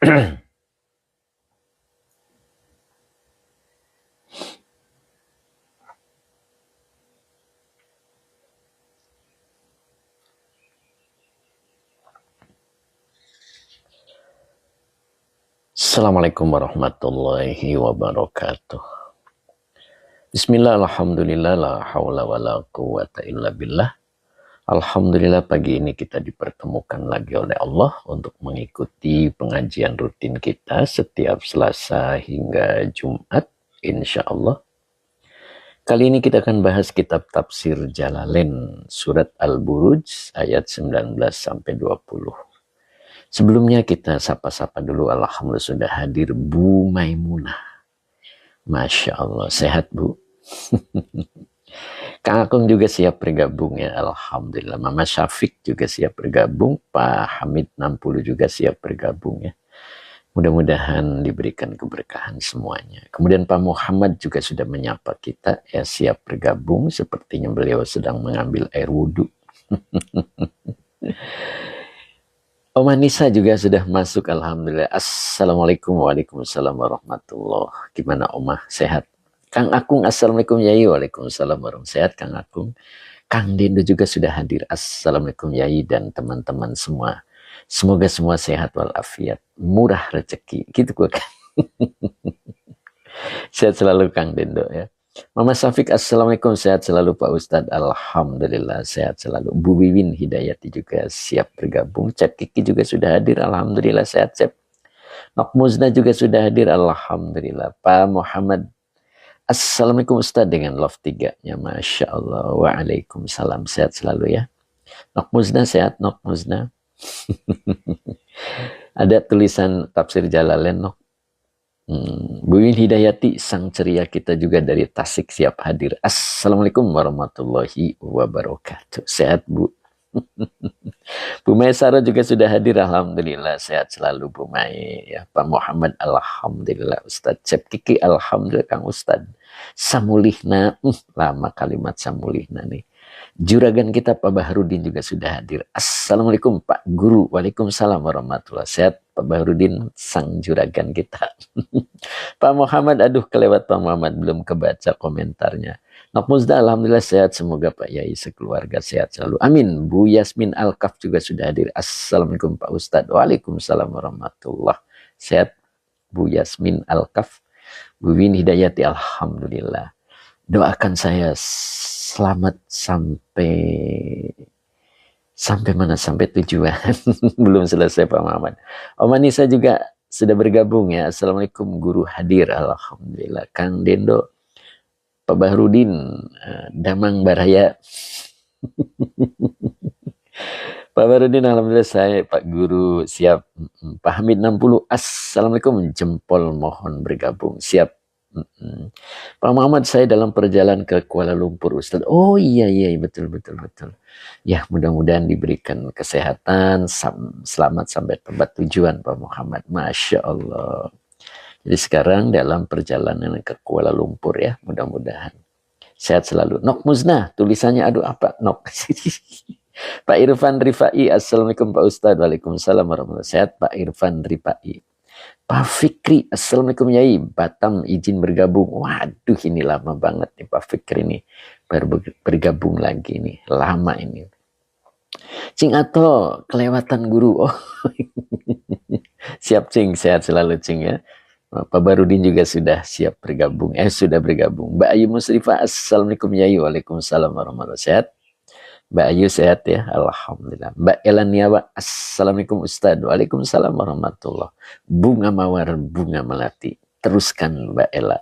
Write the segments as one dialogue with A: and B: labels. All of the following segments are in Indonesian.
A: Assalamualaikum warahmatullahi wabarakatuh. Bismillah, alhamdulillah, la hawla wa la quwata illa billah. Alhamdulillah pagi ini kita dipertemukan lagi oleh Allah untuk mengikuti pengajian rutin kita setiap Selasa hingga Jumat, insya Allah. Kali ini kita akan bahas kitab tafsir Jalalain, surat Al-Buruj ayat 19 sampai 20. Sebelumnya kita sapa-sapa dulu. Alhamdulillah sudah hadir Bu Maimunah. Masya Allah, sehat Bu? Kang Akung juga siap bergabung ya, Alhamdulillah. Mama Syafiq juga siap bergabung, Pak Hamid 60 juga siap bergabung ya. Mudah-mudahan diberikan keberkahan semuanya. Kemudian Pak Muhammad juga sudah menyapa kita ya, siap bergabung. Sepertinya beliau sedang mengambil air wudhu. Oma Nisa juga sudah masuk, Alhamdulillah. Assalamualaikum waalaikumsalam warahmatullahi. Gimana Oma, sehat? Kang Akung, Assalamualaikum Yai. Waalaikumsalam warahmatullahi. Sehat Kang Akung. Kang Dendo juga sudah hadir. Assalamualaikum Yai dan teman-teman semua. Semoga semua sehat walafiat, murah rezeki. Gitu kok kan. Sehat selalu Kang Dendo ya. Mama Syafiq, Assalamualaikum, sehat selalu Pak Ustadz. Alhamdulillah sehat selalu. Bu Wiwin Hidayati juga siap bergabung. Cep Kiki juga sudah hadir, Alhamdulillah sehat Cep. Nok Muzna juga sudah hadir, Alhamdulillah. Pak Muhammad, Assalamualaikum Ustadz dengan love 3-nya, Masya Allah. Waalaikumsalam, sehat selalu ya. Nok Muzna sehat, Nok Muzna. Ada tulisan tafsir Jalalain Nok. Bu Win Hidayati, sang ceria kita juga dari Tasik siap hadir. Assalamualaikum warahmatullahi wabarakatuh. Sehat Bu. Bu Mai Sarah juga sudah hadir, Alhamdulillah sehat selalu Bu Mai ya. Pak Muhammad, Alhamdulillah. Ustadz Cep Kiki, Alhamdulillah Kang Ustadz. Samulihna, lama kalimat Samulihna nih. Juragan kita Pak Baharudin juga sudah hadir. Assalamualaikum Pak Guru. Waalaikumsalam warahmatullahi wabarakatuh. Sehat Pak Baharudin, sang juragan kita. Pak Muhammad, aduh kelewat Pak Muhammad, belum kebaca komentarnya. Nok Muzda, Alhamdulillah sehat. Semoga Pak Yai sekeluarga sehat selalu. Amin. Bu Yasmin Al-Kaf juga sudah hadir. Assalamualaikum Pak Ustadz. Waalaikumsalam warahmatullahi wabarakatuh. Sehat Bu Yasmin Al-Kaf. Bu Win Hidayati, Alhamdulillah. Doakan saya selamat sampai mana, sampai tujuan. Belum selesai Pak Muhammad. Om Anissa juga sudah bergabung ya. Assalamualaikum, guru hadir, Alhamdulillah. Kang Dendo, Pak Bahrudin, Damang Baraya. Pak Bahrudin, Alhamdulillah saya Pak Guru siap. Pak Hamid 60, Assalamualaikum, jempol mohon bergabung, siap. Pak Muhammad, saya dalam perjalanan ke Kuala Lumpur Ustaz. Oh iya betul. Ya mudah-mudahan diberikan kesehatan, selamat sampai tempat tujuan Pak Muhammad. Masya Allah. Jadi sekarang dalam perjalanan ke Kuala Lumpur ya, mudah-mudahan sehat selalu. Nok Muzna, tulisannya aduh apa Nok. Pak Irfan Rifai, Assalamualaikum Pak Ustaz. Waalaikumsalam warahmatullahi wabarakatuh. Sehat Pak Irfan Rifai. Pak Fikri, Assalamualaikum Yai, Batam izin bergabung. Waduh ini lama banget nih Pak Fikri nih, baru bergabung lagi nih, lama ini. Cing Ato, kelewatan guru. Oh siap Cing, sehat selalu Cing ya. Pak Barudin juga sudah siap bergabung, sudah bergabung. Mbak Ayu Musrifah, Assalamualaikum Yai, Waalaikumsalam warahmatullahi wabarakatuh. Sehat Mbak Ayu, sehat ya, Alhamdulillah. Mbak Elaniawa, Assalamualaikum Ustadz. Waalaikumsalam warahmatullah. Bunga Mawar, bunga melati. Teruskan Mbak Ela.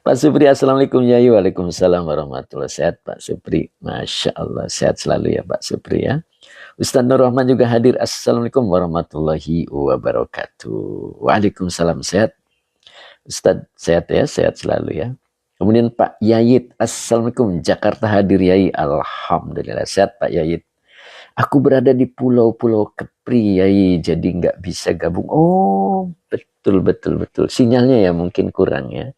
A: Pak Supri, Assalamualaikum Yai. Waalaikumsalam warahmatullah. Sehat Pak Supri, Masya Allah, sehat selalu ya Pak Supri ya. Ustadz Nur Rahman juga hadir. Assalamualaikum warahmatullahi wabarakatuh. Waalaikumsalam, sehat Ustadz, sehat ya, sehat selalu ya. Kemudian Pak Yayit, Assalamualaikum, Jakarta hadir Yai, Alhamdulillah sehat Pak Yayit. Aku berada di pulau-pulau Kepri Yai, jadi nggak bisa gabung. Oh betul. Sinyalnya ya mungkin kurang ya.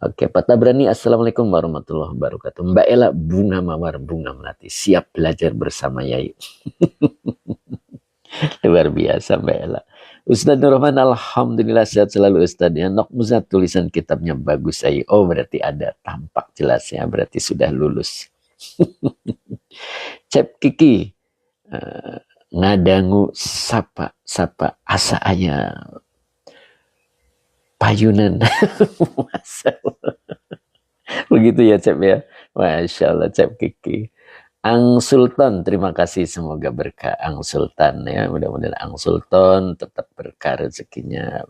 A: Oke Pak Tabrani, Assalamualaikum warahmatullahi wabarakatuh. Mbak Ella, bunga mawar, bunga melati, siap belajar bersama Yai. Luar biasa Mbak Ella. Ustadz Nurrahman, alhamdulillah sehat selalu Ustadz ya. Nok Muzat tulisan kitabnya bagus saya. Oh berarti ada tampak jelasnya, berarti sudah lulus. Cep Kiki, ngadangu sapa asa aya payunan. Masya Allah. Begitu ya Cep ya. Masya Allah Cep Kiki. Ang Sultan, terima kasih, semoga berkah Ang Sultan ya, mudah-mudahan Ang Sultan tetap berkah rezekinya.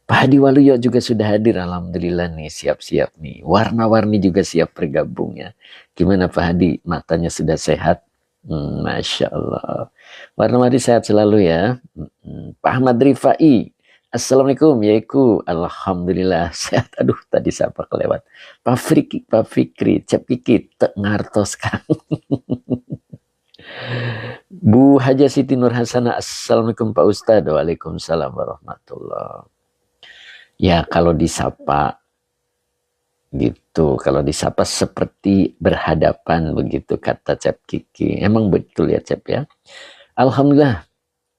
A: Pak Hadi Waluyo juga sudah hadir, alhamdulillah nih, siap-siap nih. Warna-warni juga siap bergabung ya. Gimana Pak Hadi, matanya sudah sehat? Masya Allah. Warna-warni sehat selalu ya. Pak Ahmad Rifai, Assalamualaikum, yaiku, alhamdulillah sehat. Aduh, tadi siapa kelewat. Pak Fikri, Cep Kiki, tek ngartos kan. Bu Haja Siti Nur Hasana, Assalamualaikum Pak Ustadz. Waalaikumsalam warahmatullah. Ya kalau disapa gitu, kalau disapa seperti berhadapan begitu kata Cep Kiki. Emang betul ya Cep ya. Alhamdulillah.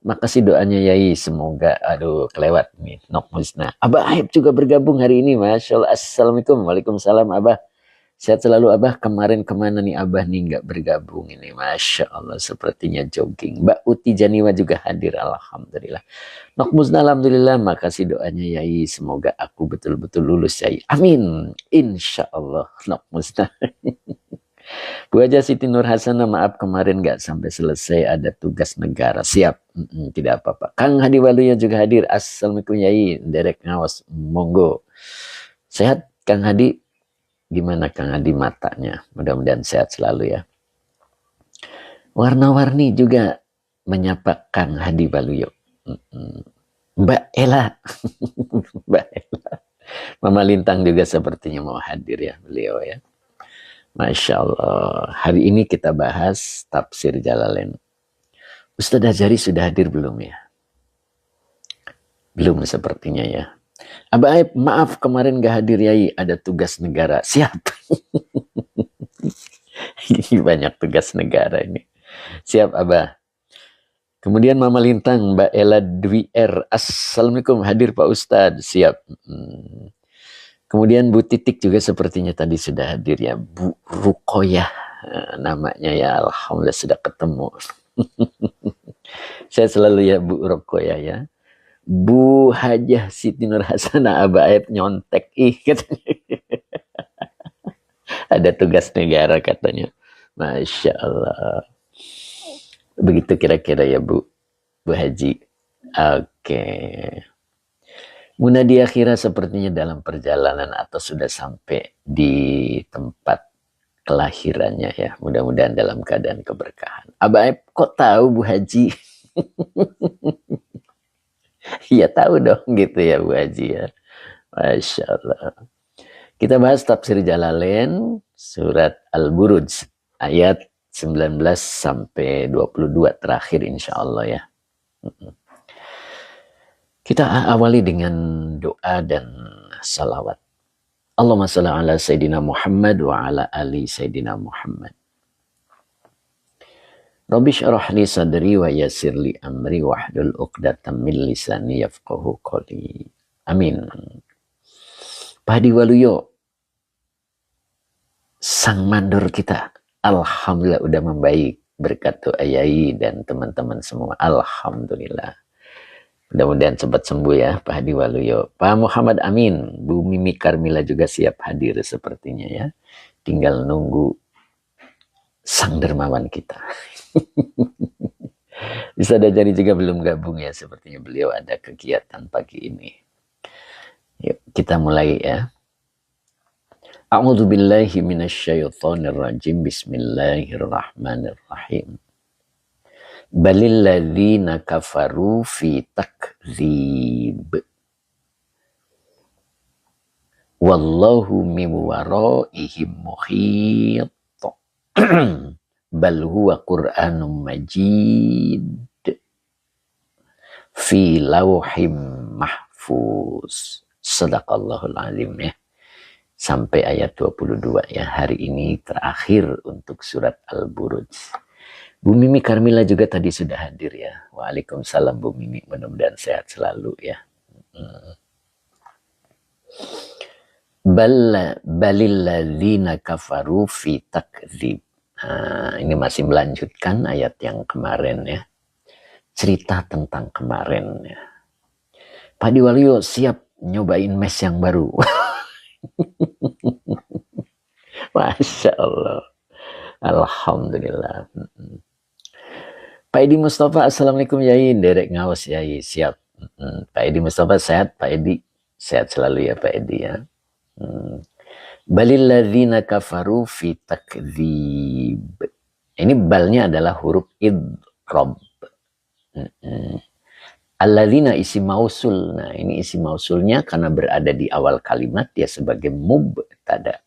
A: Makasih doanya Yai, semoga, aduh kelewat nih, Nok Musnah. Abah Aib juga bergabung hari ini, Masya Allah. Assalamualaikum, waalaikumsalam Abah. Sehat selalu Abah, kemarin kemana nih Abah nih nggak bergabung ini, Masya Allah, sepertinya jogging. Mbak Uti Janiwa juga hadir, alhamdulillah. Nok Musnah, alhamdulillah, makasih doanya Yai, semoga aku betul-betul lulus Yai. Amin, Insya Allah, Nok Musnah. Bu Haja Siti Nur Hasana, maaf kemarin nggak sampai selesai, ada tugas negara. Siap, tidak apa-apa. Kang Hadi Waluyo juga hadir. Assalamualaikum Yai, derek ngawas, monggo. Sehat Kang Hadi? Gimana Kang Hadi matanya? Mudah-mudahan sehat selalu ya. Warna-warni juga menyapa Kang Hadi Waluyo. Mbak Ella, Mbak Ella. Mama Lintang juga sepertinya mau hadir ya beliau ya. Masya Allah, hari ini kita bahas tafsir Jalalain. Ustadz Azhari sudah hadir belum ya? Belum sepertinya ya. Abah Aib, maaf kemarin gak hadir Yai, ada tugas negara. Siap. Banyak tugas negara ini. Siap Abah. Kemudian Mama Lintang, Mbak Ella Dwi R. Assalamualaikum, hadir Pak Ustadz. Siap. Kemudian Bu Titik juga sepertinya tadi sudah hadir ya. Bu Rukoyah namanya ya. Alhamdulillah sudah ketemu. Saya selalu ya Bu Rukoyah ya. Bu Hajah Siti Nur Hasana, Abah Aib nyontek. Ada tugas negara katanya. Masya Allah. Begitu kira-kira ya Bu Haji. Oke. Munadia Akhira sepertinya dalam perjalanan atau sudah sampai di tempat kelahirannya ya. Mudah-mudahan dalam keadaan keberkahan. Abah Aib kok tahu Bu Haji? Iya tahu dong gitu ya Bu Haji ya. Masya Allah. Kita bahas tafsir Jalalain surat Al-Buruj ayat 19 sampai 22 terakhir insya Allah ya. Kita awali dengan doa dan salawat. Allahumma salli ala Sayyidina Muhammad wa ala ali Sayyidina Muhammad. Rabbi syrah li sadri wa yassir li amri wahlul 'uqdatam min lisani yafqahu qawli. Amin. Pak Hadi Waluyo, sang mandor kita, alhamdulillah udah membaik berkat doa Yai dan teman-teman semua. Alhamdulillah. Mudah-mudahan cepat sembuh ya Pak Hadi Waluyo. Pak Muhammad Amin, Bu Mimi Karmila juga siap hadir sepertinya ya. Tinggal nunggu sang dermawan kita. Bisa Dajari juga belum gabung ya, sepertinya beliau ada kegiatan pagi ini. Yuk kita mulai ya. A'udzu billahi minasyaitonir rajim. Bismillahirrahmanirrahim. Balil ladzina kafaru fi takdzib. Wallahu min waraihim muhit. Bal huwa Qur'anum Majid fi lauhim mahfuz. Sadaqallahul azim ya. Sampai ayat 22 ya. Hari ini terakhir untuk surat Al-Buruj. Bu Mimi Karmila juga tadi sudah hadir ya. Waalaikumsalam Bu Mimi, mudah-mudahan sehat selalu ya. Balilladzina kafaru fi takdzib. Ini masih melanjutkan ayat yang kemarin ya. Cerita tentang kemarin ya. Pak Diwalio siap nyobain mes yang baru. Masya Allah. Alhamdulillah. Pak Edi Mustafa, Assalamualaikum Yai. Derek ngawas Yai, siap. Pak Edi Mustafa sehat, Pak Edi. Sehat selalu ya Pak Edi ya. Balilladzina kafaru fi takdzib. Ini balnya adalah huruf idrob. Alladzina isi mausul. Nah ini isi mausulnya karena berada di awal kalimat dia sebagai mubtada.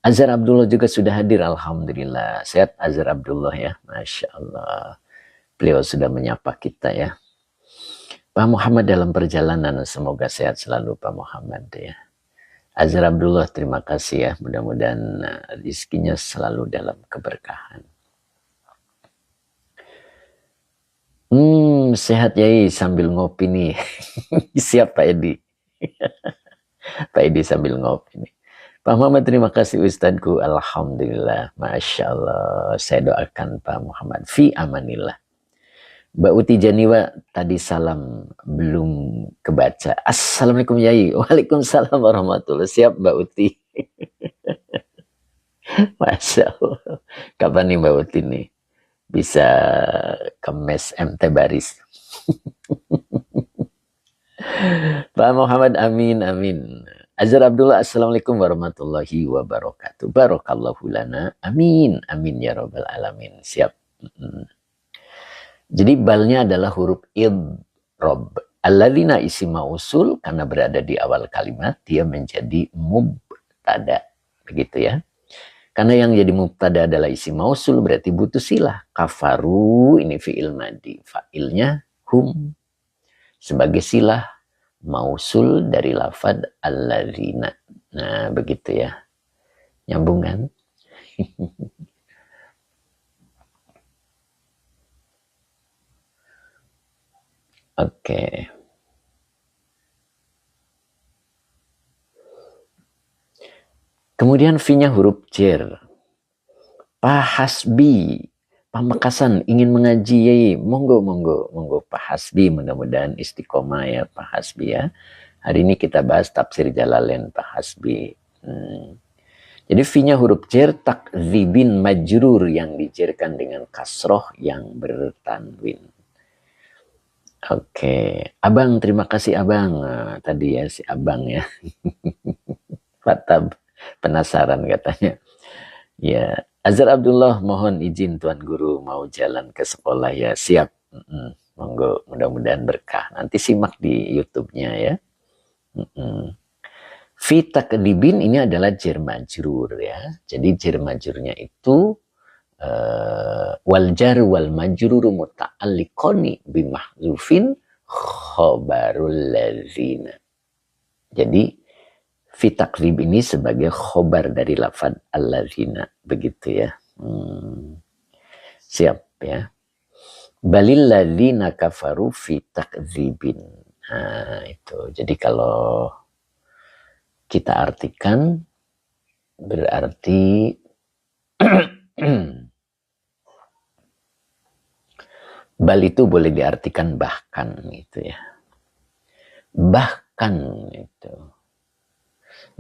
A: Azhar Abdullah juga sudah hadir, alhamdulillah. Sehat Azhar Abdullah ya, Masya Allah. Beliau sudah menyapa kita ya. Pak Muhammad dalam perjalanan, semoga sehat selalu Pak Muhammad ya. Azhar Abdullah terima kasih ya, mudah-mudahan rezekinya selalu dalam keberkahan. Sehat Yai sambil ngopi nih. Siap Pak Edi. Pak Edi sambil ngopi nih. Pak Muhammad terima kasih Ustadku, alhamdulillah, Masya Allah. Saya doakan Pak Muhammad fi amanillah. Mbak Uti Janiwa tadi salam belum kebaca. Assalamualaikum Yai. Waalaikumsalam warahmatullahi. Siap Mbak Uti. Masya Allah. Kapan nih Mbak Uti nih bisa ke mes MT Baris? Pak Muhammad amin amin. Azhar Abdullah, Assalamualaikum warahmatullahi wabarakatuh. Barakallahu lana. Amin. Amin ya rabbal alamin. Siap. Jadi balnya adalah huruf idrob. Alladzina isi mausul karena berada di awal kalimat dia menjadi mubtada. Begitu ya. Karena yang jadi mubtada adalah isi mausul berarti butuh silah. Kafaru ini fi'il madi. Fa'ilnya hum. Sebagai silah mausul dari lafad alladzina. Nah, begitu ya. Nyambung kan? Oke. Kemudian V-nya huruf jer. Pak Hasbi, Pamekasan ingin mengaji Yai. Monggo, monggo, monggo Pak Hasbi. Mudah-mudahan istiqomah ya Pak Hasbi ya. Hari ini kita bahas tafsir Jalalain Pak Hasbi. Jadi V-nya huruf jer, takdzibin majrur yang dijerkan dengan kasroh yang bertanwin. Oke, Abang terima kasih Abang. Nah, tadi ya si Abang ya. Fatab penasaran katanya. Ya, Azhar Abdullah mohon izin Tuan Guru mau jalan ke sekolah ya. Siap. Monggo, mudah-mudahan berkah. Nanti simak di YouTube-nya ya. Fi takdibin ini adalah jer majrur ya. Jadi jer majrurnya itu wal jar wal majrur muta'alliqani bimahzufin khobarul ladzina. Jadi fi takrib ini sebagai khobar dari lafad alladzina, begitu ya. Siap ya. Balil ladzina kafaru fi takdzibin. Nah, itu. Jadi kalau kita artikan berarti bal itu boleh diartikan bahkan gitu ya. Bahkan itu.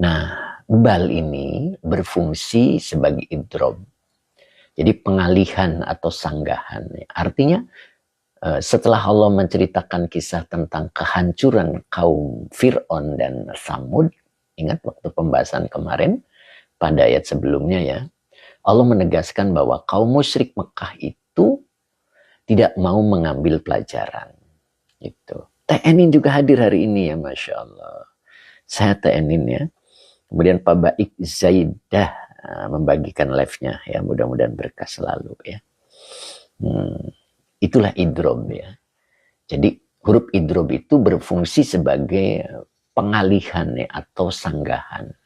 A: Nah, bal ini berfungsi sebagai idrob. Jadi pengalihan atau sanggahan. Artinya setelah Allah menceritakan kisah tentang kehancuran kaum Fir'aun dan Tsamud, ingat waktu pembahasan kemarin pada ayat sebelumnya ya, Allah menegaskan bahwa kaum musyrik Mekah itu tidak mau mengambil pelajaran. Itu. TNIN juga hadir hari ini ya, Masya Allah. Saya TNIN ya. Kemudian Pak Baik Zaidah membagikan live-nya ya, mudah-mudahan berkah selalu ya. Itulah idrob ya. Jadi huruf idrob itu berfungsi sebagai pengalihan ya, atau sanggahan.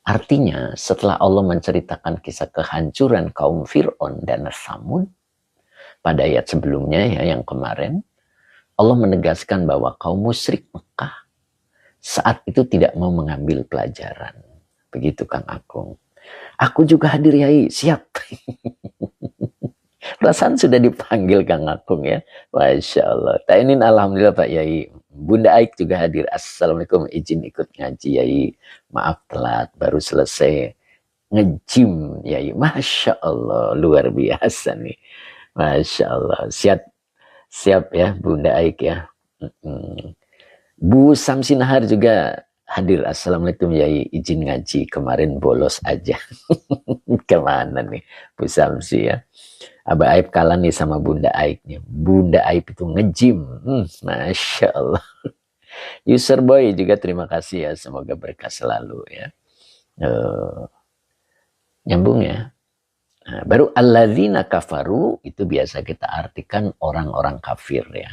A: Artinya setelah Allah menceritakan kisah kehancuran kaum Fir'aun dan Tsamud, Pada ayat sebelumnya ya yang kemarin, Allah menegaskan bahwa kaum musyrik Mekah saat itu tidak mau mengambil pelajaran. Begitu Kang Akung. Aku juga hadir Yai, siap. Perasaan sudah dipanggil Kang Akung ya. Masya Allah. Tainin alhamdulillah Pak Yai. Bunda Aik juga hadir. Assalamualaikum, izin ikut ngaji Yai. Maaf telat, baru selesai ngejim Yai. Masya Allah, luar biasa nih. Masya Allah. Siap, siap ya Bunda Aik ya. Bu Samsinahar juga hadir. Assalamualaikum Yai, izin ngaji. Kemarin bolos aja. Kemana nih Bu Samsi ya. Abah Aib kalah nih sama Bunda Aib nih. Bunda Aib itu ngejim. Masya Allah. User Boy juga terima kasih ya. Semoga berkah selalu ya. Nyambung ya. Nah, baru alladzina kafaru itu biasa kita artikan orang-orang kafir ya.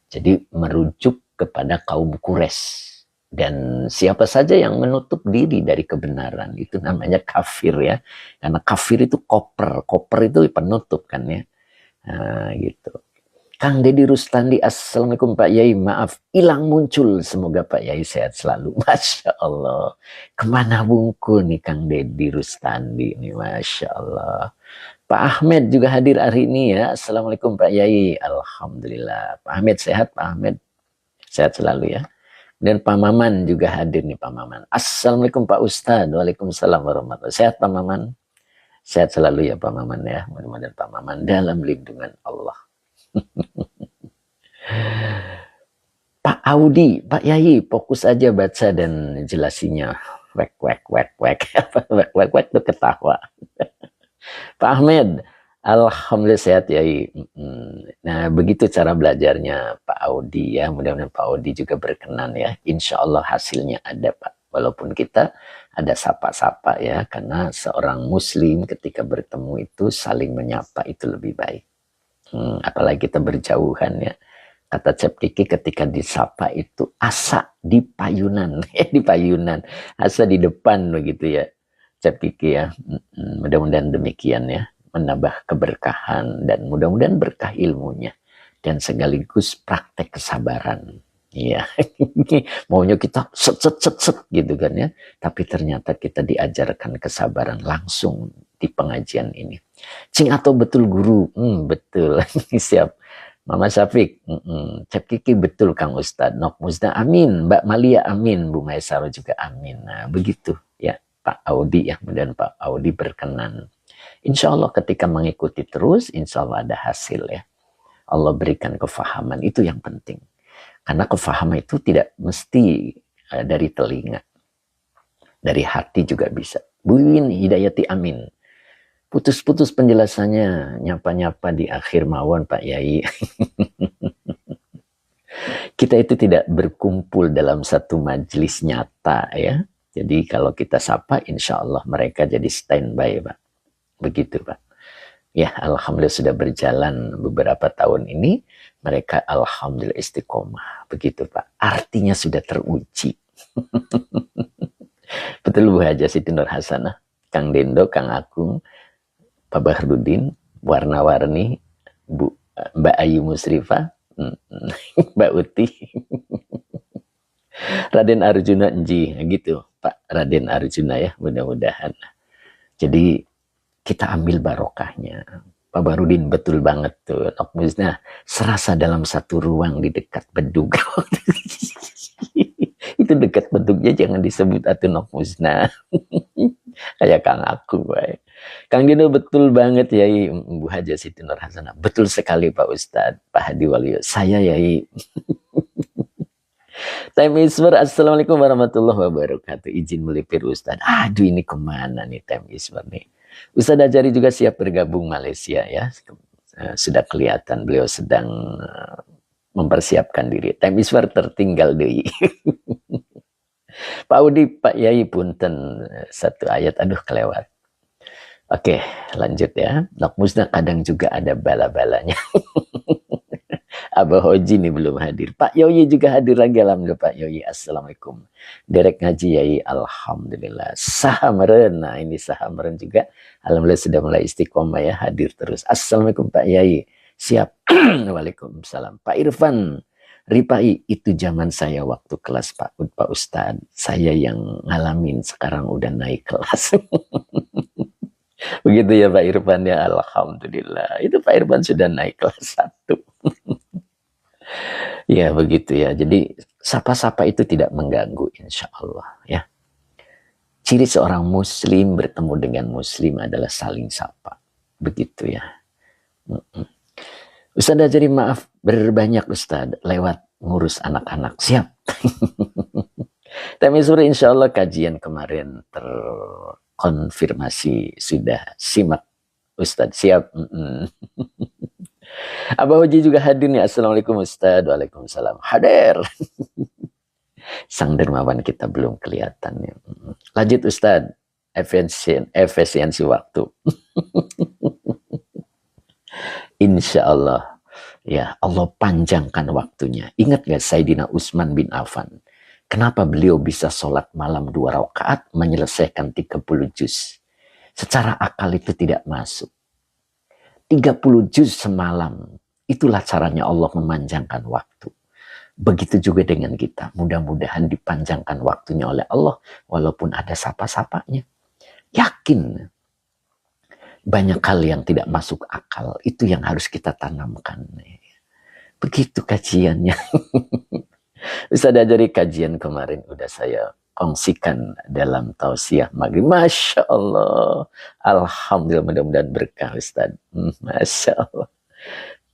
A: Jadi merujuk kepada kaum Quraisy. Dan siapa saja yang menutup diri dari kebenaran itu namanya kafir ya. Karena kafir itu koper itu penutup kan ya. Nah, gitu. Kang Deddy Rustandi, assalamualaikum Pak Yai, maaf hilang muncul, semoga Pak Yai sehat selalu. Masya Allah, kemana bungku nih Kang Deddy Rustandi nih, Masya Allah. Pak Ahmed juga hadir hari ini ya. Assalamualaikum Pak Yai, alhamdulillah. Pak Ahmed sehat, Pak Ahmed sehat selalu ya. Dan Pak Maman juga hadir nih Pak Maman. Assalamualaikum Pak Ustadz. Waalaikumsalam warahmatullahi wabarakatuh. Sehat Pak Maman? Sehat selalu ya Pak Maman ya. Mudah-mudahan Pak Maman dalam lindungan Allah. Pak Audi, Pak Yai, fokus aja baca dan jelasinya. Wek, wek, wek, wek. Wek, wek, wek itu ketawa. Pak Ahmed, alhamdulillah sehat Yai. Nah, begitu cara belajarnya Pak Audi ya. Mudah-mudahan Pak Audi juga berkenan ya. Insya Allah hasilnya ada Pak. Walaupun kita ada sapa-sapa ya. Karena seorang muslim ketika bertemu itu saling menyapa itu lebih baik. Apalagi kita berjauhan ya. Kata Cep Kiki ketika disapa itu asa di payunan. Di payunan. Asa di depan begitu ya. Cep Kiki ya. Mudah-mudahan demikian ya. Menambah keberkahan dan mudah-mudahan berkah ilmunya dan sekaligus praktek kesabaran. Iya, maunya kita set gitu kan ya, tapi ternyata kita diajarkan kesabaran langsung di pengajian ini. Cing atau betul guru? Betul, siap. Mama Syafiq, Cep Kiki betul Kang Ustadz. Nok Musda amin, Mbak Malia amin, Bu Maisaro juga amin. Nah begitu ya Pak Audi ya, kemudian Pak Audi berkenan. Insya Allah ketika mengikuti terus, insya Allah ada hasil ya. Allah berikan kefahaman, itu yang penting. Karena kefahaman itu tidak mesti dari telinga. Dari hati juga bisa. Bu Win Hidayati amin. Putus-putus penjelasannya, nyapa-nyapa di akhir mawon Pak Yai. Kita itu tidak berkumpul dalam satu majelis nyata ya. Jadi kalau kita sapa, insya Allah mereka jadi standby Pak. Begitu Pak. Ya alhamdulillah sudah berjalan beberapa tahun ini. Mereka alhamdulillah istiqomah. Begitu Pak. Artinya sudah teruji. Betul Bu Haja Siti Nur Hasanah. Kang Dendo, Kang Agung, Pak Bahrudin, warna-warni, Mbak Ayu Musrifah, Mbak Uti, Raden Arjuna Nji. Gitu Pak Raden Arjuna ya mudah-mudahan. Jadi kita ambil barokahnya. Pak Barudin betul banget tuh. Nokmusna serasa dalam satu ruang di dekat bedug. Itu dekat bedugnya jangan disebut atuh nokmusna. Kayak Kang Aku baik. Kang Dino betul banget Yai. Bu Haja Siti Nur Hasanah. Betul sekali Pak Ustadz. Pak Hadi Waluyo. Saya Yai. Time Ismer, assalamualaikum warahmatullahi wabarakatuh. Izin melipir Ustadz. Aduh ini kemana nih Time Ismer nih. Ustadz Ajari juga siap bergabung Malaysia ya. Sudah kelihatan beliau sedang mempersiapkan diri. Time Ismer tertinggal deh. Pak Udi, Pak Yai punten satu ayat. Aduh kelewat. Oke lanjut ya. Nokmusna kadang juga ada bala-balanya. Abah Hoji nih belum hadir. Pak Yoyi juga hadir lagi. Alhamdulillah Pak Yoyi. Assalamualaikum. Derek ngaji Yai. Alhamdulillah. Sahameren. Nah ini Sahameren juga. Alhamdulillah sudah mulai istiqomah ya. Hadir terus. Assalamualaikum Pak Yai. Siap. Waalaikumsalam. Pak Irfan Ripai, itu zaman saya waktu kelas Pak Ustadz. Saya yang ngalamin, sekarang udah naik kelas. Begitu ya Pak Irfan ya, Alhamdulillah. Itu Pak Irfan sudah naik kelas 1. Ya begitu ya. Jadi sapa-sapa itu tidak mengganggu, insya Allah ya. Ciri seorang muslim bertemu dengan muslim adalah saling sapa. Begitu ya. Ustaz ajari maaf berbanyak Ustaz lewat ngurus anak-anak. Siap. Tapi sore insya Allah kajian kemarin terkonfirmasi sudah simak Ustaz. Siap. Abah Haji juga hadir nih. Assalamualaikum Ustaz. Waalaikumsalam. Hadir. Sang dermawan kita belum kelihatan. Lanjut Ustaz. Efisiensi waktu. Insya Allah. Ya, Allah panjangkan waktunya. Ingat gak Sayyidina Utsman bin Affan? Kenapa beliau bisa sholat malam 2 rakaat menyelesaikan 30 juz? Secara akal itu tidak masuk. 30 juz semalam. Itulah caranya Allah memanjangkan waktu. Begitu juga dengan kita. Mudah-mudahan dipanjangkan waktunya oleh Allah. Walaupun ada sapa-sapanya. Yakin. Banyak hal yang tidak masuk akal. Itu yang harus kita tanamkan. Begitu kajiannya. Bisa diajari kajian kemarin. Udah saya kongsikan dalam tausiah maghrib. Masya Allah. Alhamdulillah, mudah-mudahan berkah Ustaz. Masya Allah.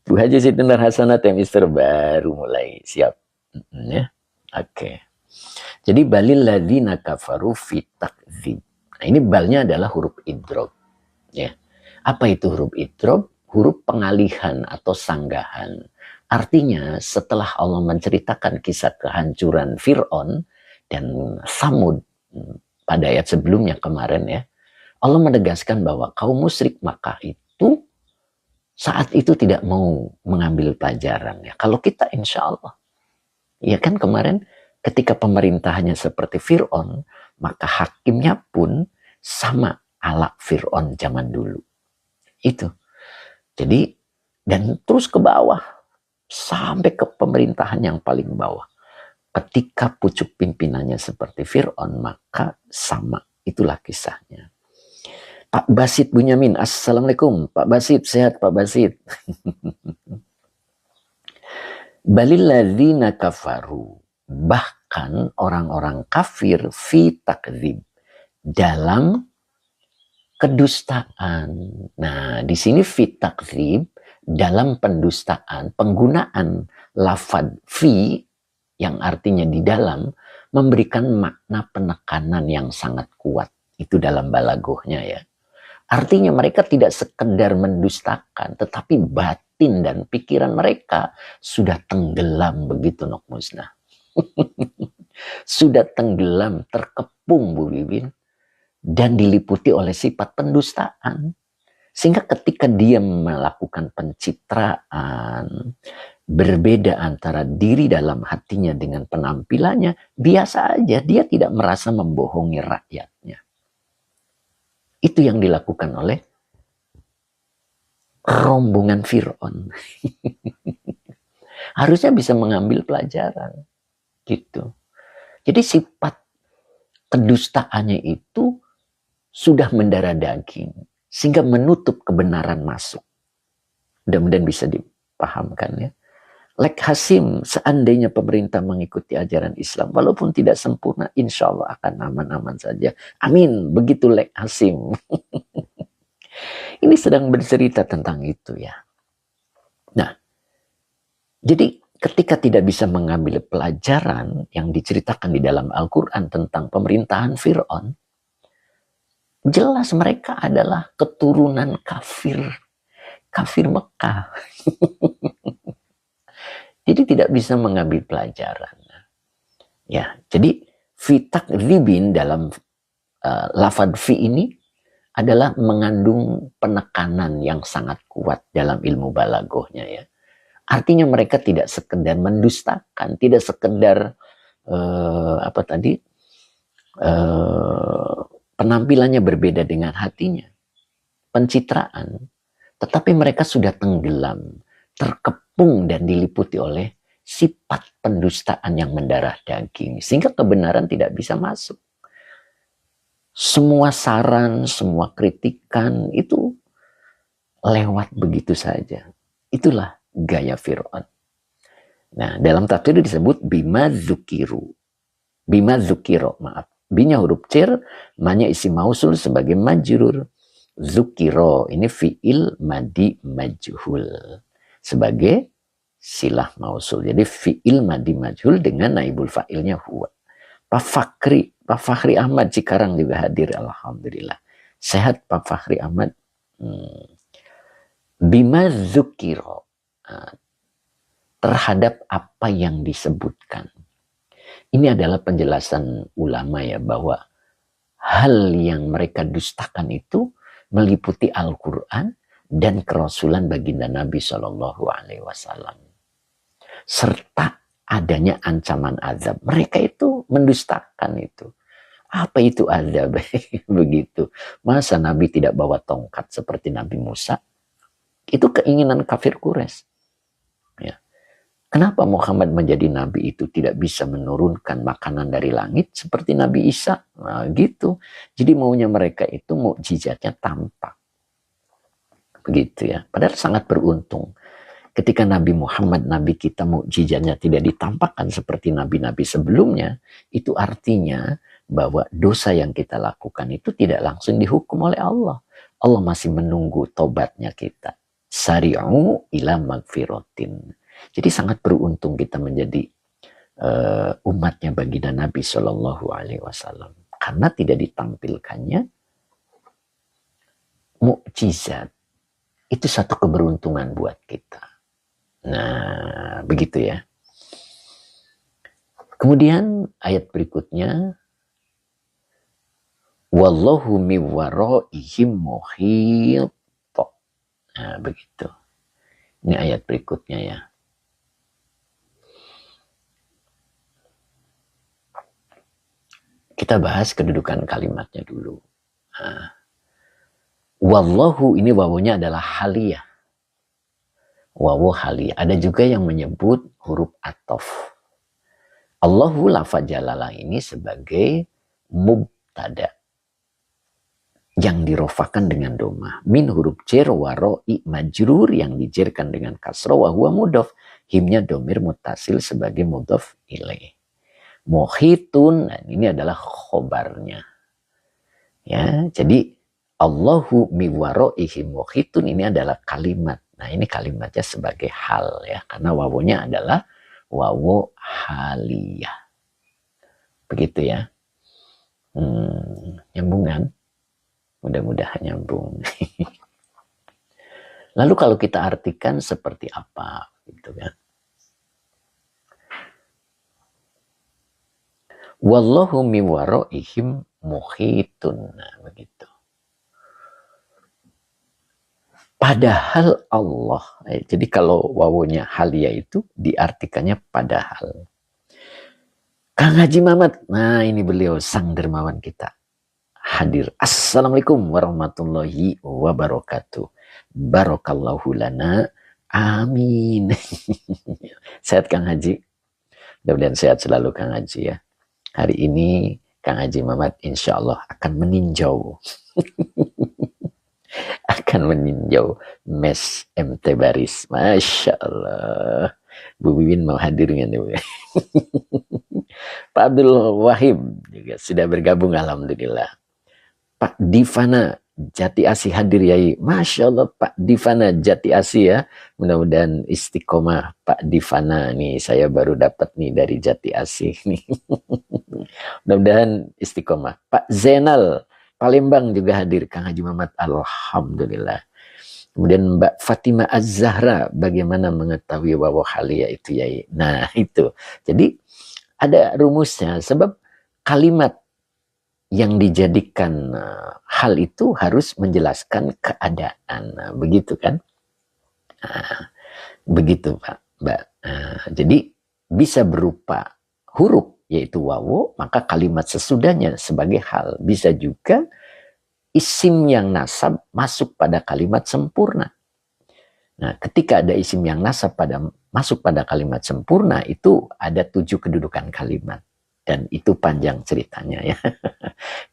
A: Bu Haji Siti Nur Hasanah Mister baru mulai siap. Ya. Oke. Jadi balil ladzina kafaru fi takdzib. Nah, ini balnya adalah huruf idrob. Ya. Apa itu huruf idrob? Huruf pengalihan atau sanggahan. Artinya setelah Allah menceritakan kisah kehancuran Fir'aun dan Samud pada ayat sebelumnya kemarin ya, Allah menegaskan bahwa kaum musyrik Makkah itu saat itu tidak mau mengambil pelajaran ya. Kalau kita insya Allah, ya kan kemarin ketika pemerintahannya seperti Fir'aun, maka hakimnya pun sama ala Fir'aun zaman dulu. Itu. Jadi, dan terus ke bawah. Sampai ke pemerintahan yang paling bawah. Ketika pucuk pimpinannya seperti Fir'aun, maka sama. Itulah kisahnya. Pak Basit Bunyamin, Assalamualaikum. Pak Basit, sehat Pak Basit. Balil ladzina kafaru. Bahkan orang-orang kafir fi takdzib. Dalam kedustaan. Nah, di sini fi takdzib. Dalam pendustaan, penggunaan lafad fi yang artinya di dalam memberikan makna penekanan yang sangat kuat. Itu dalam balagohnya ya. Artinya mereka tidak sekedar mendustakan, tetapi batin dan pikiran mereka sudah tenggelam begitu Nok Musnah. Sudah tenggelam, terkepung Bu Bibin, dan diliputi oleh sifat pendustaan. Sehingga ketika dia melakukan pencitraan, berbeda antara diri dalam hatinya dengan penampilannya, biasa aja, dia tidak merasa membohongi rakyatnya. Itu yang dilakukan oleh rombongan Fir'aun. Harusnya bisa mengambil pelajaran. Gitu. Jadi sifat kedustaannya itu sudah mendarah daging. Sehingga menutup kebenaran masuk. Mudah-mudahan bisa dipahamkan ya. Lek Hasim, seandainya pemerintah mengikuti ajaran Islam, walaupun tidak sempurna, insya Allah akan aman-aman saja. Amin, begitu Lek Hasim. Ini sedang bercerita tentang itu ya. Nah, jadi ketika tidak bisa mengambil pelajaran yang diceritakan di dalam Al-Quran tentang pemerintahan Fir'aun, jelas mereka adalah keturunan kafir Mekah. Jadi tidak bisa mengambil pelajaran. Ya, jadi fi takdzibin dalam lafadz fi ini adalah mengandung penekanan yang sangat kuat dalam ilmu balagohnya ya. Artinya mereka tidak sekedar mendustakan, tidak sekedar penampilannya berbeda dengan hatinya, pencitraan, tetapi mereka sudah tenggelam terkepung dan diliputi oleh sifat pendustaan yang mendarah daging. Sehingga kebenaran tidak bisa masuk. Semua saran, semua kritikan itu lewat begitu saja. Itulah gaya Fir'aun. Nah, dalam tafsir disebut bima zukiro, maaf. Binya huruf cir, manya isim mausul sebagai majrur. Zukiro, ini fi'il madi majhul. Sebagai silah mausul. Jadi fi'il madi majhul dengan naibul fa'ilnya huwa. Pak Fakhri Ahmad Cikarang juga hadir, alhamdulillah. Sehat Pak Fakhri Ahmad. Bima zukiro, terhadap apa yang disebutkan. Ini adalah penjelasan ulama ya, bahwa hal yang mereka dustakan itu meliputi Al-Quran dan kerasulan baginda Nabi SAW. Serta adanya ancaman azab. Mereka itu mendustakan itu. Apa itu azab? Begitu. Masa Nabi tidak bawa tongkat seperti Nabi Musa? Itu keinginan kafir Quraisy. Ya. Kenapa Muhammad menjadi nabi itu tidak bisa menurunkan makanan dari langit seperti Nabi Isa? Nah, gitu. Jadi maunya mereka itu mukjizatnya tampak. Begitu ya. Padahal sangat beruntung. Ketika Nabi Muhammad, Nabi kita, mukjizatnya tidak ditampakkan seperti nabi-nabi sebelumnya, itu artinya bahwa dosa yang kita lakukan itu tidak langsung dihukum oleh Allah. Allah masih menunggu tobatnya kita. Sari'u ila magfiratin. Jadi sangat beruntung kita menjadi umatnya baginda Nabi SAW. Karena tidak ditampilkannya mukjizat. Itu satu keberuntungan buat kita. Nah, begitu ya. Kemudian ayat berikutnya, wallahu min waraihim muhit. Nah, begitu. Ini ayat berikutnya ya. Kita bahas kedudukan kalimatnya dulu. Nah, wallahu ini wawunya adalah haliyah. Wawu haliyah. Ada juga yang menyebut huruf atof. Allahu lafaz jalalah ini sebagai mubtada yang dirofakan dengan doma. Min huruf jar waroi majrur yang dijerkan dengan kasroh wa huwa mudhof. Himnya domir mutasil sebagai mudhof ilaih. Muhitun, nah ini adalah khobarnya. Ya, jadi Allahu mi waraihim muhitun ini adalah kalimat. Nah, ini kalimatnya sebagai hal ya, karena wawunya adalah wawu haliyah. Begitu ya. Nyambung kan? Mudah-mudahan nyambung. Lalu kalau kita artikan seperti apa gitu kan? Wallahu min waraihim muhitun. Nah, begitu. Padahal Allah. Jadi kalau wawunya haliyah itu diartikannya padahal. Kang Haji Mamat. Nah, ini beliau sang dermawan kita. Hadir. Assalamualaikum warahmatullahi wabarakatuh. Barakallahu lana. Amin. Sehat Kang Haji. Mudah-mudahan sehat selalu Kang Haji ya. Hari ini Kang Haji Mamat insya Allah akan meninjau. Akan meninjau mes MT Baris. Masya Allah. Bu Wiwin mau hadir nggak nih? Pak Abdul Wahib juga sudah bergabung alhamdulillah. Pak Divana Jati Asih hadir yai. Masya Allah Pak Divana Jati Asih ya. Mudah-mudahan istiqomah Pak Divana nih. Saya baru dapat nih dari Jati Asih nih. Mudah-mudahan istiqomah. Pak Zainal Palembang juga hadir. Kang Haji Mamat alhamdulillah. Kemudian Mbak Fatimah Az-Zahra bagaimana mengetahui wawu haliyah itu yai. Nah itu. Jadi ada rumusnya. Sebab kalimat yang dijadikan hal itu harus menjelaskan keadaan. Nah, begitu kan? Nah, begitu Pak, Mbak. Jadi bisa berupa huruf yaitu wawu, maka kalimat sesudahnya sebagai hal. Bisa juga isim yang nasab masuk pada kalimat sempurna. Nah, ketika ada isim yang nasab masuk pada kalimat sempurna, itu ada 7 kedudukan kalimat. Dan itu panjang ceritanya ya.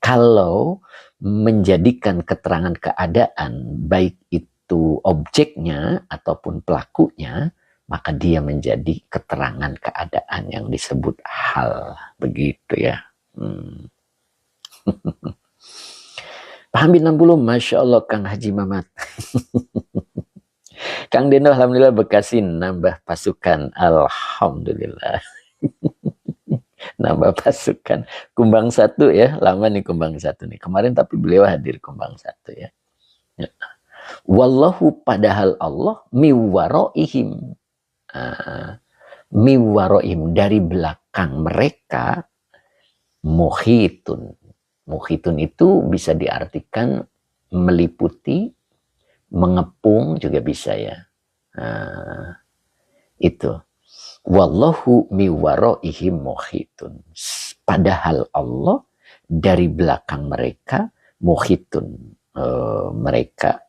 A: Kalau menjadikan keterangan keadaan, baik itu objeknya ataupun pelakunya, maka dia menjadi keterangan keadaan yang disebut hal. Begitu ya. Paham 60, Masya Allah Kang Haji Mamat. Kang Deno, alhamdulillah Bekasi nambah pasukan. Alhamdulillah. Nambah pasukan. Kumbang 1 ya. Lama nih Kumbang 1 nih. Kemarin tapi beliau hadir Kumbang 1 ya. Wallahu, padahal Allah miwaroihim. Miwaroihim, dari belakang mereka. Muhitun. Muhitun itu bisa diartikan meliputi, mengepung juga bisa ya. Itu. Wallahu miwaroihim muhitun. Padahal Allah dari belakang mereka muhitun. Mereka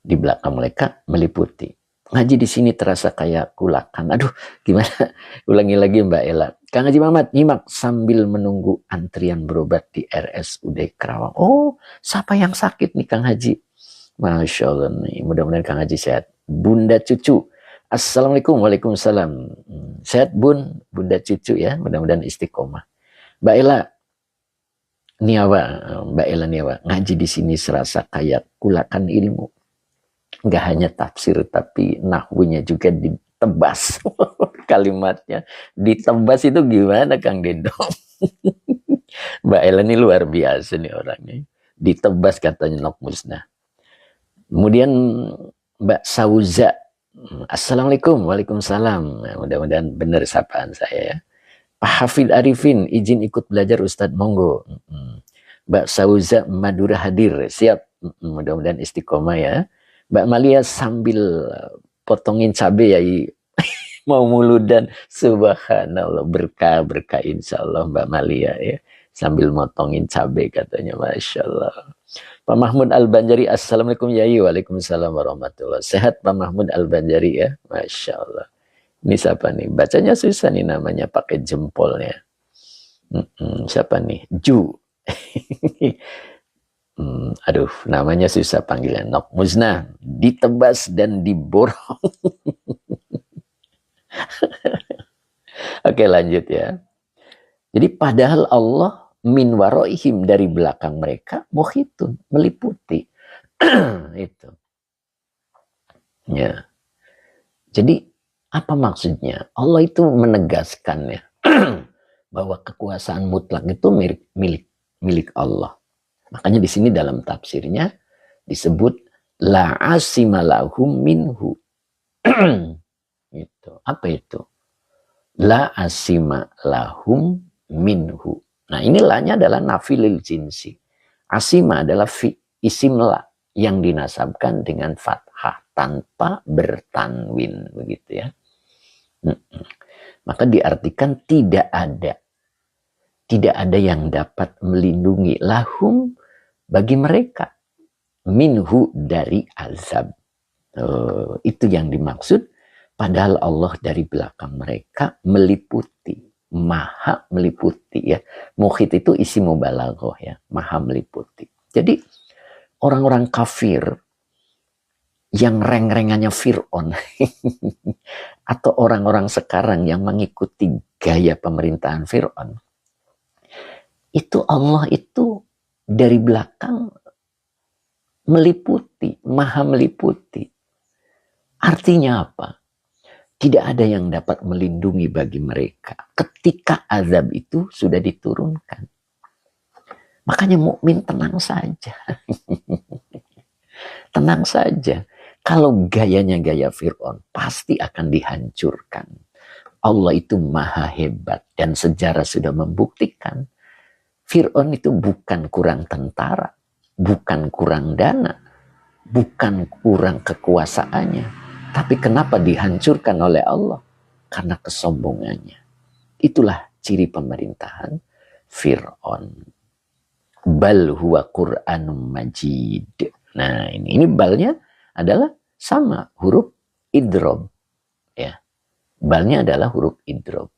A: di belakang mereka meliputi. Ngaji di sini terasa kayak kulakan. Aduh, gimana? Ulangi lagi Mbak Ella. Kang Haji Mamat nyimak sambil menunggu antrian berobat di RSUD Kerawang. Oh, siapa yang sakit nih Kang Haji? Masya Allah nih. Mudah-mudahan Kang Haji sehat. Bunda Cucu. Assalamualaikum. Waalaikumsalam. Sehat Bun, Bunda Cucu ya. Mudah-mudahan istiqomah. Mbak Ella Niawa, Mbak Ella Niawa. Ngaji di sini serasa kayak kulakan ilmu. Nggak hanya tafsir, tapi nahwunya juga ditebas. Kalimatnya ditebas itu gimana Kang Dendo? Mbak Ella ini luar biasa nih orangnya. Ditebas katanya nok musnah. Kemudian Mbak Sauza. Assalamualaikum. Waalaikumsalam. Mudah-mudahan benar sapaan saya ya. Pak Hafid Arifin, izin ikut belajar Ustadz, monggo. Mbak Sauza Madura hadir. Siap. Mudah-mudahan istiqomah ya. Mbak Malia sambil potongin cabai ya, mau muludan, subhanallah, berkah insya Allah Mbak Malia ya, sambil motongin cabai katanya, Masya Allah. Pak Mahmud Al-Banjari, Assalamualaikum Yai. Waalaikumsalam warahmatullahi. Sehat Pak Mahmud Al-Banjari ya, Masya Allah. Ini siapa nih? Bacanya susah nih namanya, pakai jempolnya. Siapa nih? Ju. Aduh, namanya susah panggilan. Nok musnah, ditebas dan diborong. Oke, lanjut ya. Jadi padahal Allah min waroihim, dari belakang mereka, muhitun, meliputi. Itu. Ya. Jadi apa maksudnya? Allah itu menegaskan ya bahwa kekuasaan mutlak itu milik Allah. Makanya di sini dalam tafsirnya disebut la asima lahum minhu. Itu. Apa itu? La asima lahum minhu. Nah, ini la-nya adalah nafilil jinsi. Asima adalah isim la yang dinasabkan dengan fathah tanpa bertanwin, begitu ya. Maka diartikan tidak ada yang dapat melindungi lahum, bagi mereka, minhu, dari azab. Itu yang dimaksud. Padahal Allah dari belakang mereka meliputi, maha meliputi ya. Muhit itu isi mubalaghah ya, maha meliputi. Jadi orang-orang kafir yang reng-rengannya Fir'aun atau orang-orang sekarang yang mengikuti gaya pemerintahan Fir'aun, itu Allah itu dari belakang meliputi, maha meliputi. Artinya apa? Tidak ada yang dapat melindungi bagi mereka ketika azab itu sudah diturunkan. Makanya mukmin tenang saja. Tenang saja. Kalau gayanya gaya Fir'aun, pasti akan dihancurkan. Allah itu maha hebat dan sejarah sudah membuktikan. Fir'aun itu bukan kurang tentara, bukan kurang dana, bukan kurang kekuasaannya. Tapi kenapa dihancurkan oleh Allah? Karena kesombongannya. Itulah ciri pemerintahan Fir'aun. Bal huwa Qur'anum majid. Nah, ini balnya adalah sama huruf idrob, ya. Balnya adalah huruf idrob,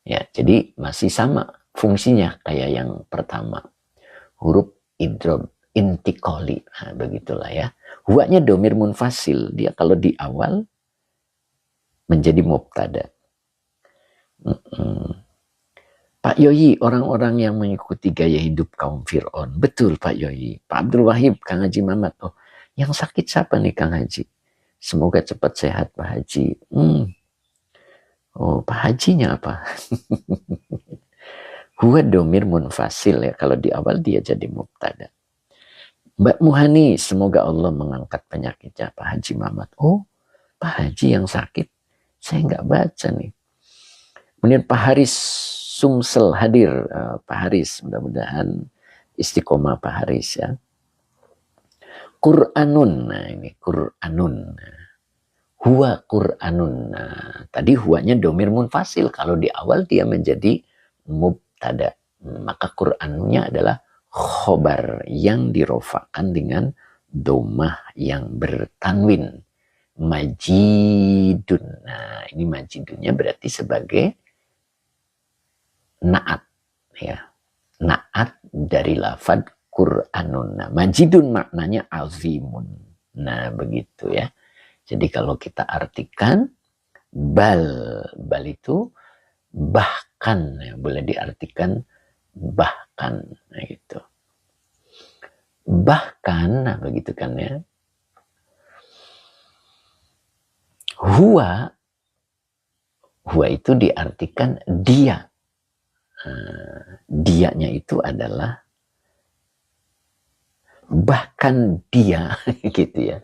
A: ya. Jadi masih sama fungsinya kayak yang pertama, huruf idrob intikoli. Nah, begitulah ya. Huwanya domir munfasil, dia kalau di awal menjadi mubtada. Pak Yoyi, orang-orang yang mengikuti gaya hidup kaum Fir'aun. Betul Pak Yoyi. Pak Abdul Wahid, Kang Haji Mamat. Oh, yang sakit siapa nih Kang Haji? Semoga cepat sehat Pak Haji. Oh, Pak Hajinya apa? Huwa domir munfasil ya. Kalau di awal dia jadi mubtada. Mbak Muhani, semoga Allah mengangkat penyakitnya Pak Haji Mamat. Oh, Pak Haji yang sakit. Saya nggak baca nih. Kemudian Pak Haris Sumsel hadir. Pak Haris, mudah-mudahan istiqomah Pak Haris ya. Qur'anun, nah ini Qur'anun. Huwa Qur'anun. Nah, tadi huwanya domir munfasil. Kalau di awal dia menjadi mubtada. Maka Qur'annya adalah khobar yang dirofakan dengan domah yang bertanwin. Majidun. Nah, ini majidunnya berarti sebagai naat, ya. Naat dari lafad Qur'anun. Nah, majidun maknanya azimun. Nah, begitu ya. Jadi kalau kita artikan bal itu bahkan, ya, boleh diartikan bahkan, nah gitu. Bahkan, nah begitu kan ya. Huwa itu diartikan dia. Dianya itu adalah bahkan dia, gitu ya.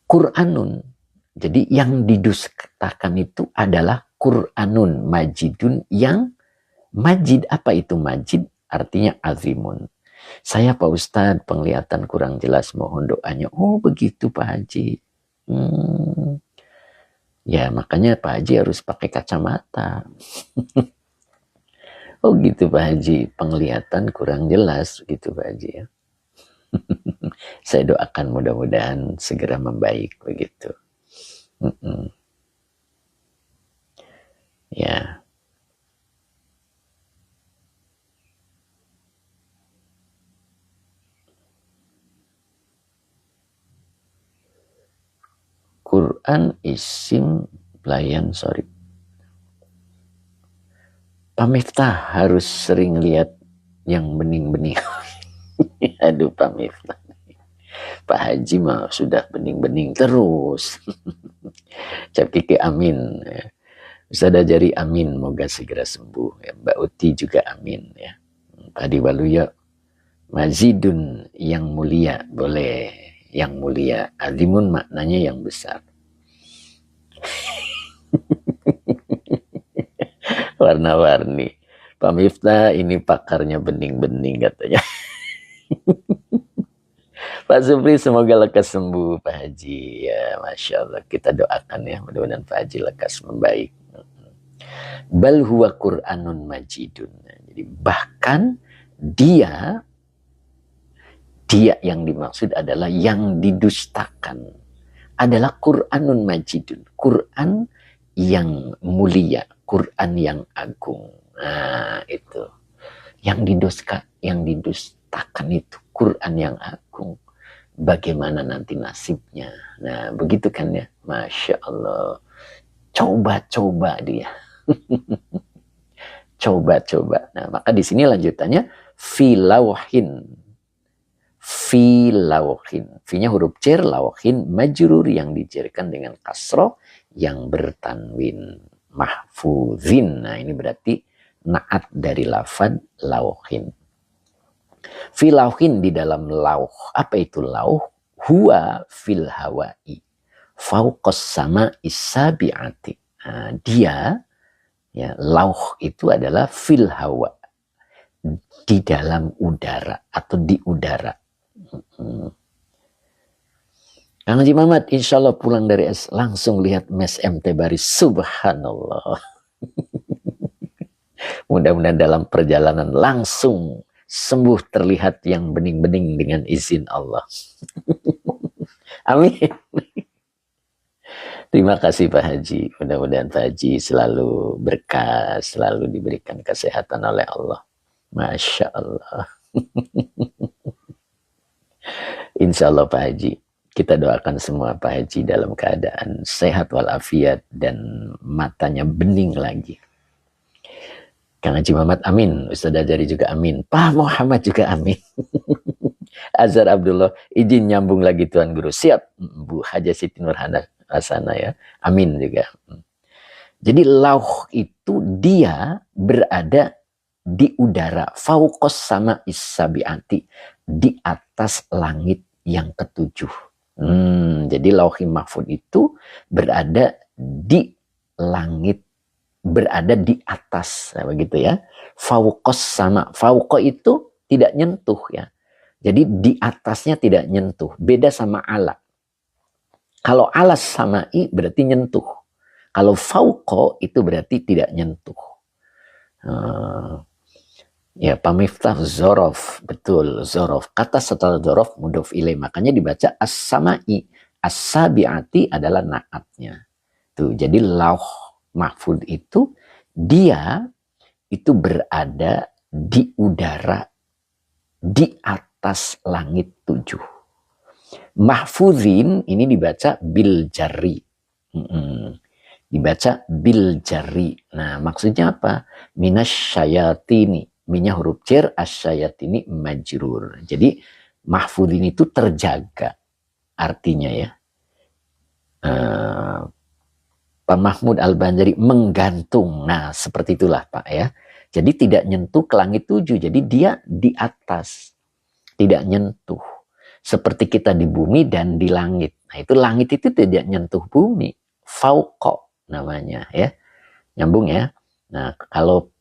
A: Qur'anun. Jadi yang didustakan itu adalah Qur'anun majidun, yang majid. Apa itu majid? Artinya azimun. Saya Pak Ustadz penglihatan kurang jelas, mohon doanya. Oh begitu Pak Haji. Ya makanya Pak Haji harus pakai kacamata. Oh gitu Pak Haji, penglihatan kurang jelas gitu Pak Haji ya. Saya doakan mudah-mudahan segera membaik begitu. Ya. Quran isim pelayan, sorry. Pak Miftah harus sering lihat yang bening-bening. Aduh Pak Miftah. Pak Haji mah sudah bening-bening terus. Cap Kiki amin. Ustazah Jari amin, moga segera sembuh. Ya, Mbak Uti juga amin ya. Pak Adi Waluyo, mazidun yang mulia, boleh. Yang mulia, azimun maknanya yang besar. Warna-warni. Pak Miftah ini pakarnya bening-bening katanya. Pak Supri semoga lekas sembuh Pak Haji ya, Masya Allah, kita doakan ya mudah-mudahan Pak Haji lekas membaik. Bal huwa Qur'anun majidun. Jadi bahkan dia yang dimaksud adalah yang didustakan adalah Qur'anun majidun, Quran yang mulia, Quran yang agung. Nah itu yang didustakan itu Quran yang agung. Bagaimana nanti nasibnya? Nah begitu kan ya, Masya Allah. Coba-coba dia. Coba-coba. Nah maka di sini lanjutannya filauhin. Filauhin. Fi-nya huruf jar, lauhin majrur yang dijarkan dengan kasroh yang bertanwin. Mahfuzin. Nah ini berarti naat dari lafad lauhin. Filauhin di dalam lauh. Apa itu lauh? Huwa fil hawai. Fauqas sama isabi'ati. Nah, dia, ya, lauh itu adalah fil hawa. Di dalam udara atau di udara. Kang Haji Mamat, insya Allah pulang dari langsung lihat Mes MT Baris. Subhanallah. Mudah-mudahan dalam perjalanan langsung sembuh terlihat yang bening-bening dengan izin Allah. Amin. Terima kasih Pak Haji. Mudah-mudahan Pak Haji selalu berkah, selalu diberikan kesehatan oleh Allah. Masya Allah. Insya Allah Pak Haji. Kita doakan semua Pak Haji dalam keadaan sehat walafiat dan matanya bening lagi. Kang Haji Muhammad amin. Ustaz Ajari juga amin. Pak Muhammad juga amin. Azhar Abdullah izin nyambung lagi Tuan Guru. Siap Bu Haja Siti Nurhana Asana ya. Amin juga. Jadi lauh itu dia berada di udara. Fauqos sama isabiati. Di atas langit yang ketujuh. Jadi lauhi mahfud itu berada di langit, berada di atas, begitu ya. Fauqos sama, fauqo itu tidak nyentuh ya. Jadi di atasnya tidak nyentuh, beda sama ala. Kalau alas sama'i berarti nyentuh. Kalau fauqo itu berarti tidak nyentuh. Ya, pamiftah zorof, betul, zorof. Kata setelah zorof mudhof ilaih, makanya dibaca as-sama'i. As-sabi'ati adalah naatnya. Tuh, jadi lauh mahfud itu dia itu berada di udara di atas langit 7. Mahfuzin ini dibaca bil jari. Dibaca bil jari. Nah, maksudnya apa? Minas syayatini. Minya huruf cer, asyayatini majrur. Jadi mahfuzin itu terjaga. Artinya ya. Pak Mahmud Al-Banjari menggantung. Nah, seperti itulah Pak ya. Jadi tidak nyentuh ke langit 7. Jadi dia di atas. Tidak nyentuh. Seperti kita di bumi dan di langit. Nah, itu langit itu tidak nyentuh bumi. Fauqo namanya ya. Nyambung ya. Nah, kalau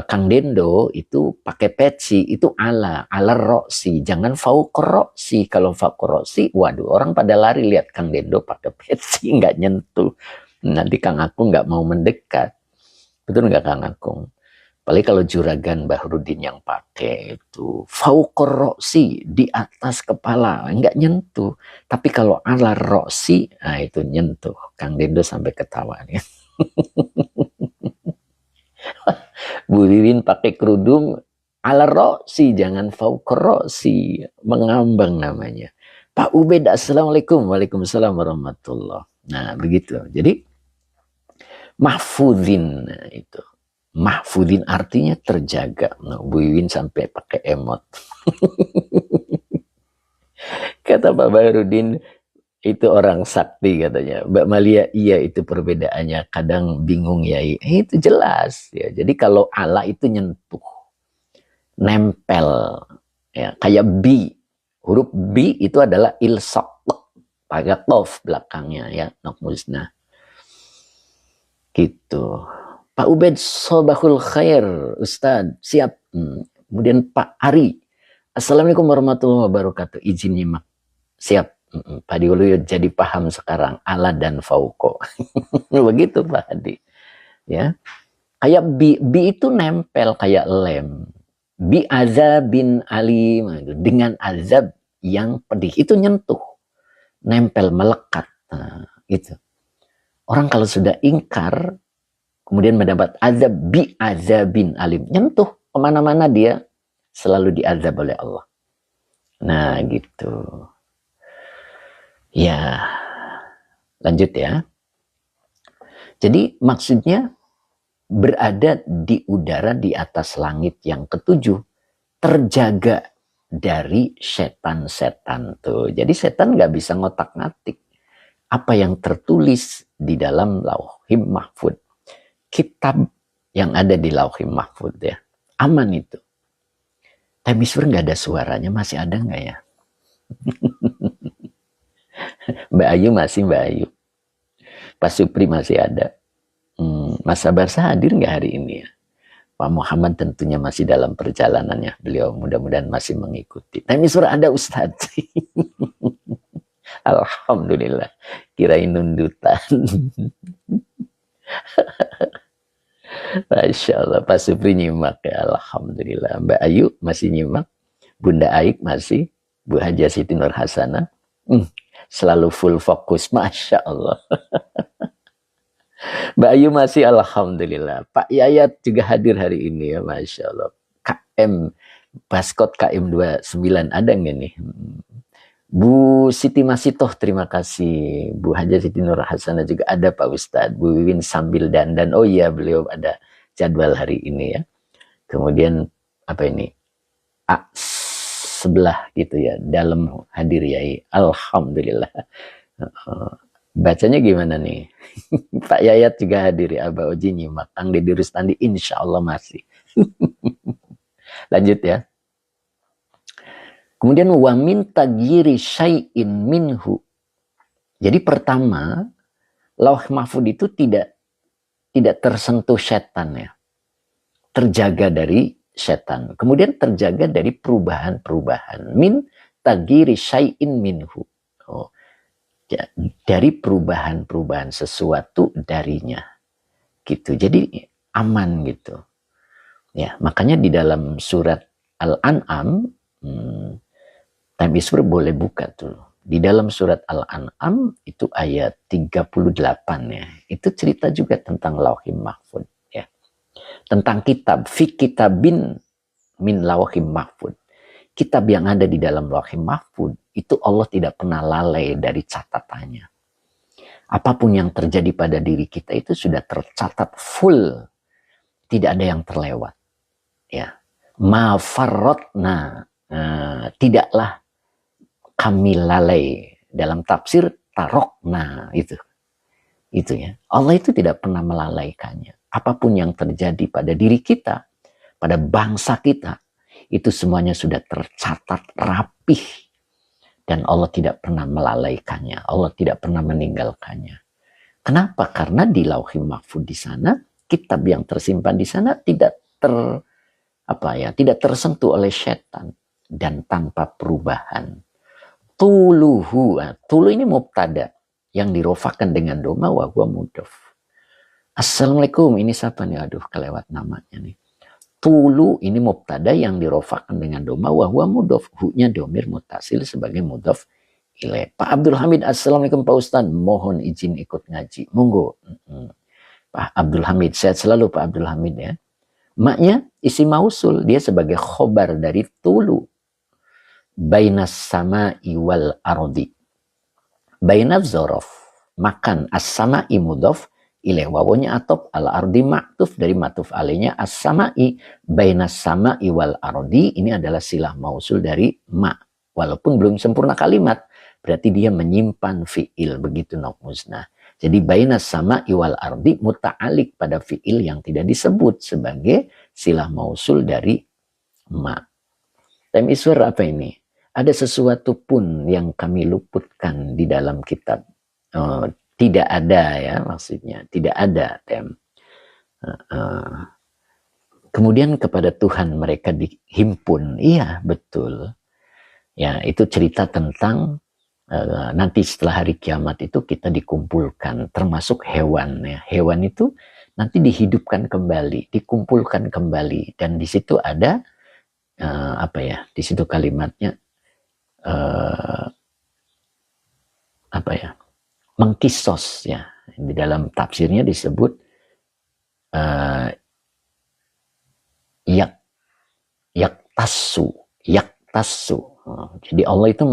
A: Kang Dendo itu pakai peci, itu ala roksi. Jangan fauqo roksi. Kalau fauqo roksi, waduh, orang pada lari lihat Kang Dendo pakai peci, nggak nyentuh. Nanti Kang Akung nggak mau mendekat. Betul nggak Kang Akung? Apalagi kalau Juragan Bahrudin yang pakai itu fauqo roksi, di atas kepala, nggak nyentuh. Tapi kalau ala roksi, nah itu nyentuh. Kang Dendo sampai ketawa nih. Bu Ririn pakai kerudung ala roksi, jangan fauqo roksi, mengambang namanya. Pak Ubed, assalamualaikum. Waalaikumsalam warahmatullah. Nah begitu. Jadi mahfudin itu. Mahfudin artinya terjaga. Nah, Bu Iwin sampai pakai emot. Kata Pak Bahrudin, itu orang sakti katanya. Mbak Malia, iya itu perbedaannya. Kadang bingung ya. Itu jelas ya. Jadi kalau ala itu nyentuh, nempel, ya kayak bi. Huruf bi itu adalah ilsaq, pakai qaf belakangnya ya, nok musnah. Gitu. Pak Ubed, sobahul khair, Ustadz, siap. Kemudian Pak Ari, assalamualaikum warahmatullahi wabarakatuh. Izin nyimak, siap. Pak Diwaluyo jadi paham sekarang ala dan fauqo. Begitu Pak Adi. Ya. Kayak bi itu nempel kayak lem. Bi azabin alim, dengan azab yang pedih. Itu nyentuh. Nempel, melekat. Nah, gitu. Orang kalau sudah ingkar, kemudian mendapat azab bi azabin alim. Nyentuh kemana-mana dia selalu diazab oleh Allah. Nah gitu. Ya, lanjut ya. Jadi maksudnya berada di udara di atas langit yang ketujuh, terjaga dari setan-setan tuh. Jadi setan nggak bisa ngotak-ngatik apa yang tertulis di dalam Lauhim Mahfud. Kitab yang ada di Lauhim Mahfud ya, aman itu. Temisur nggak ada suaranya, masih ada nggak ya? Mbak Ayu masih Mbak Ayu. Pak Supri masih ada. Mas Sabarsa hadir nggak hari ini ya? Pak Muhammad tentunya masih dalam perjalanannya. Beliau mudah-mudahan masih mengikuti. Temisur ada Ustadz. Alhamdulillah. Kirain nundutan. Masya Allah, Pak Supri nyimak ya, Alhamdulillah. Mbak Ayu masih nyimak, Bunda Aik masih, Bu Haja Siti Nur Hasanah, selalu full fokus, Masya Allah. Mbak Ayu masih, Alhamdulillah. Pak Yayat juga hadir hari ini ya, Masya Allah. KM, Baskot KM 29, ada nggak nih? Bu Siti Masitoh, terima kasih. Bu Haja Siti Nur Hasanah juga ada, Pak Ustadz. Bu Wiwin sambil dandan, oh iya beliau ada jadwal hari ini ya. Kemudian apa ini? Sebelah gitu ya, dalam hadir ya. Alhamdulillah. Bacanya gimana nih? Pak Yayat juga hadir ya, Abah Oji nyimak. Kang Deddy Rustandi insya Allah masih. Lanjut ya. Kemudian wa min taghyiri syai'in minhu. Jadi pertama, Lauh Mahfud itu tidak tersentuh setan ya. Terjaga dari setan. Kemudian terjaga dari perubahan-perubahan. Min taghyiri syai'in minhu. Oh, ya, dari perubahan-perubahan sesuatu darinya. Gitu. Jadi aman gitu. Ya, makanya di dalam surat Al-An'am, Time Isber boleh buka tuh. Di dalam surat Al-An'am itu ayat 38 ya. Itu cerita juga tentang Lauhim Mahfud ya. Tentang kitab, fi kitabin min Lauhim Mahfud. Kitab yang ada di dalam Lauhim Mahfud itu Allah tidak pernah lalai dari catatannya. Apapun yang terjadi pada diri kita itu sudah tercatat full. Tidak ada yang terlewat. Ya. Ma farratna, tidaklah kami lalai. Dalam tafsir tarokna itu ya. Allah itu tidak pernah melalaikannya. Apapun yang terjadi pada diri kita, pada bangsa kita, itu semuanya sudah tercatat rapih dan Allah tidak pernah melalaikannya. Allah tidak pernah meninggalkannya. Kenapa? Karena di Lauhim Mahfud di sana, kitab yang tersimpan di sana tidak tersentuh oleh setan dan tanpa perubahan. Tuluhu, tulu ini mubtada yang dirofakan dengan doma wa huwa mudhaf. Assalamualaikum, ini siapa nih? Aduh, kelewat namanya nih. Tulu ini mubtada yang dirofakan dengan doma wa huwa mudhaf. Hu-nya domir mutasil sebagai mudhaf ilaih. Pak Abdul Hamid, assalamualaikum Pak Ustadz. Mohon izin ikut ngaji. Monggo. Pak Abdul Hamid, sehat selalu Pak Abdul Hamid ya. Maknya isi mausul, dia sebagai khobar dari tulu. Bainas sama'i wal ardi. Bainaz zorof. Makan as-sama'i mudhaf ilaih, wawunya atop, al ardi maktuf dari matuf alainya as-sama'i. Bainas sama'i wal ardi ini adalah silah mausul dari ma. Walaupun belum sempurna kalimat, berarti dia menyimpan fi'il, begitu naqmusna. Jadi bainas sama'i wal ardi muta'alik pada fi'il yang tidak disebut sebagai silah mausul dari ma. Time iswar apa ini? Ada sesuatu pun yang kami luputkan di dalam kitab. Tidak ada ya, maksudnya. Tidak ada. Kemudian kepada Tuhan mereka dihimpun. Iya, betul. Ya, itu cerita tentang nanti setelah hari kiamat itu kita dikumpulkan. Termasuk hewan. Ya. Hewan itu nanti dihidupkan kembali. Dikumpulkan kembali. Dan di situ ada, di situ kalimatnya, mengkisos ya, di dalam tafsirnya disebut yaktasu. Jadi Allah itu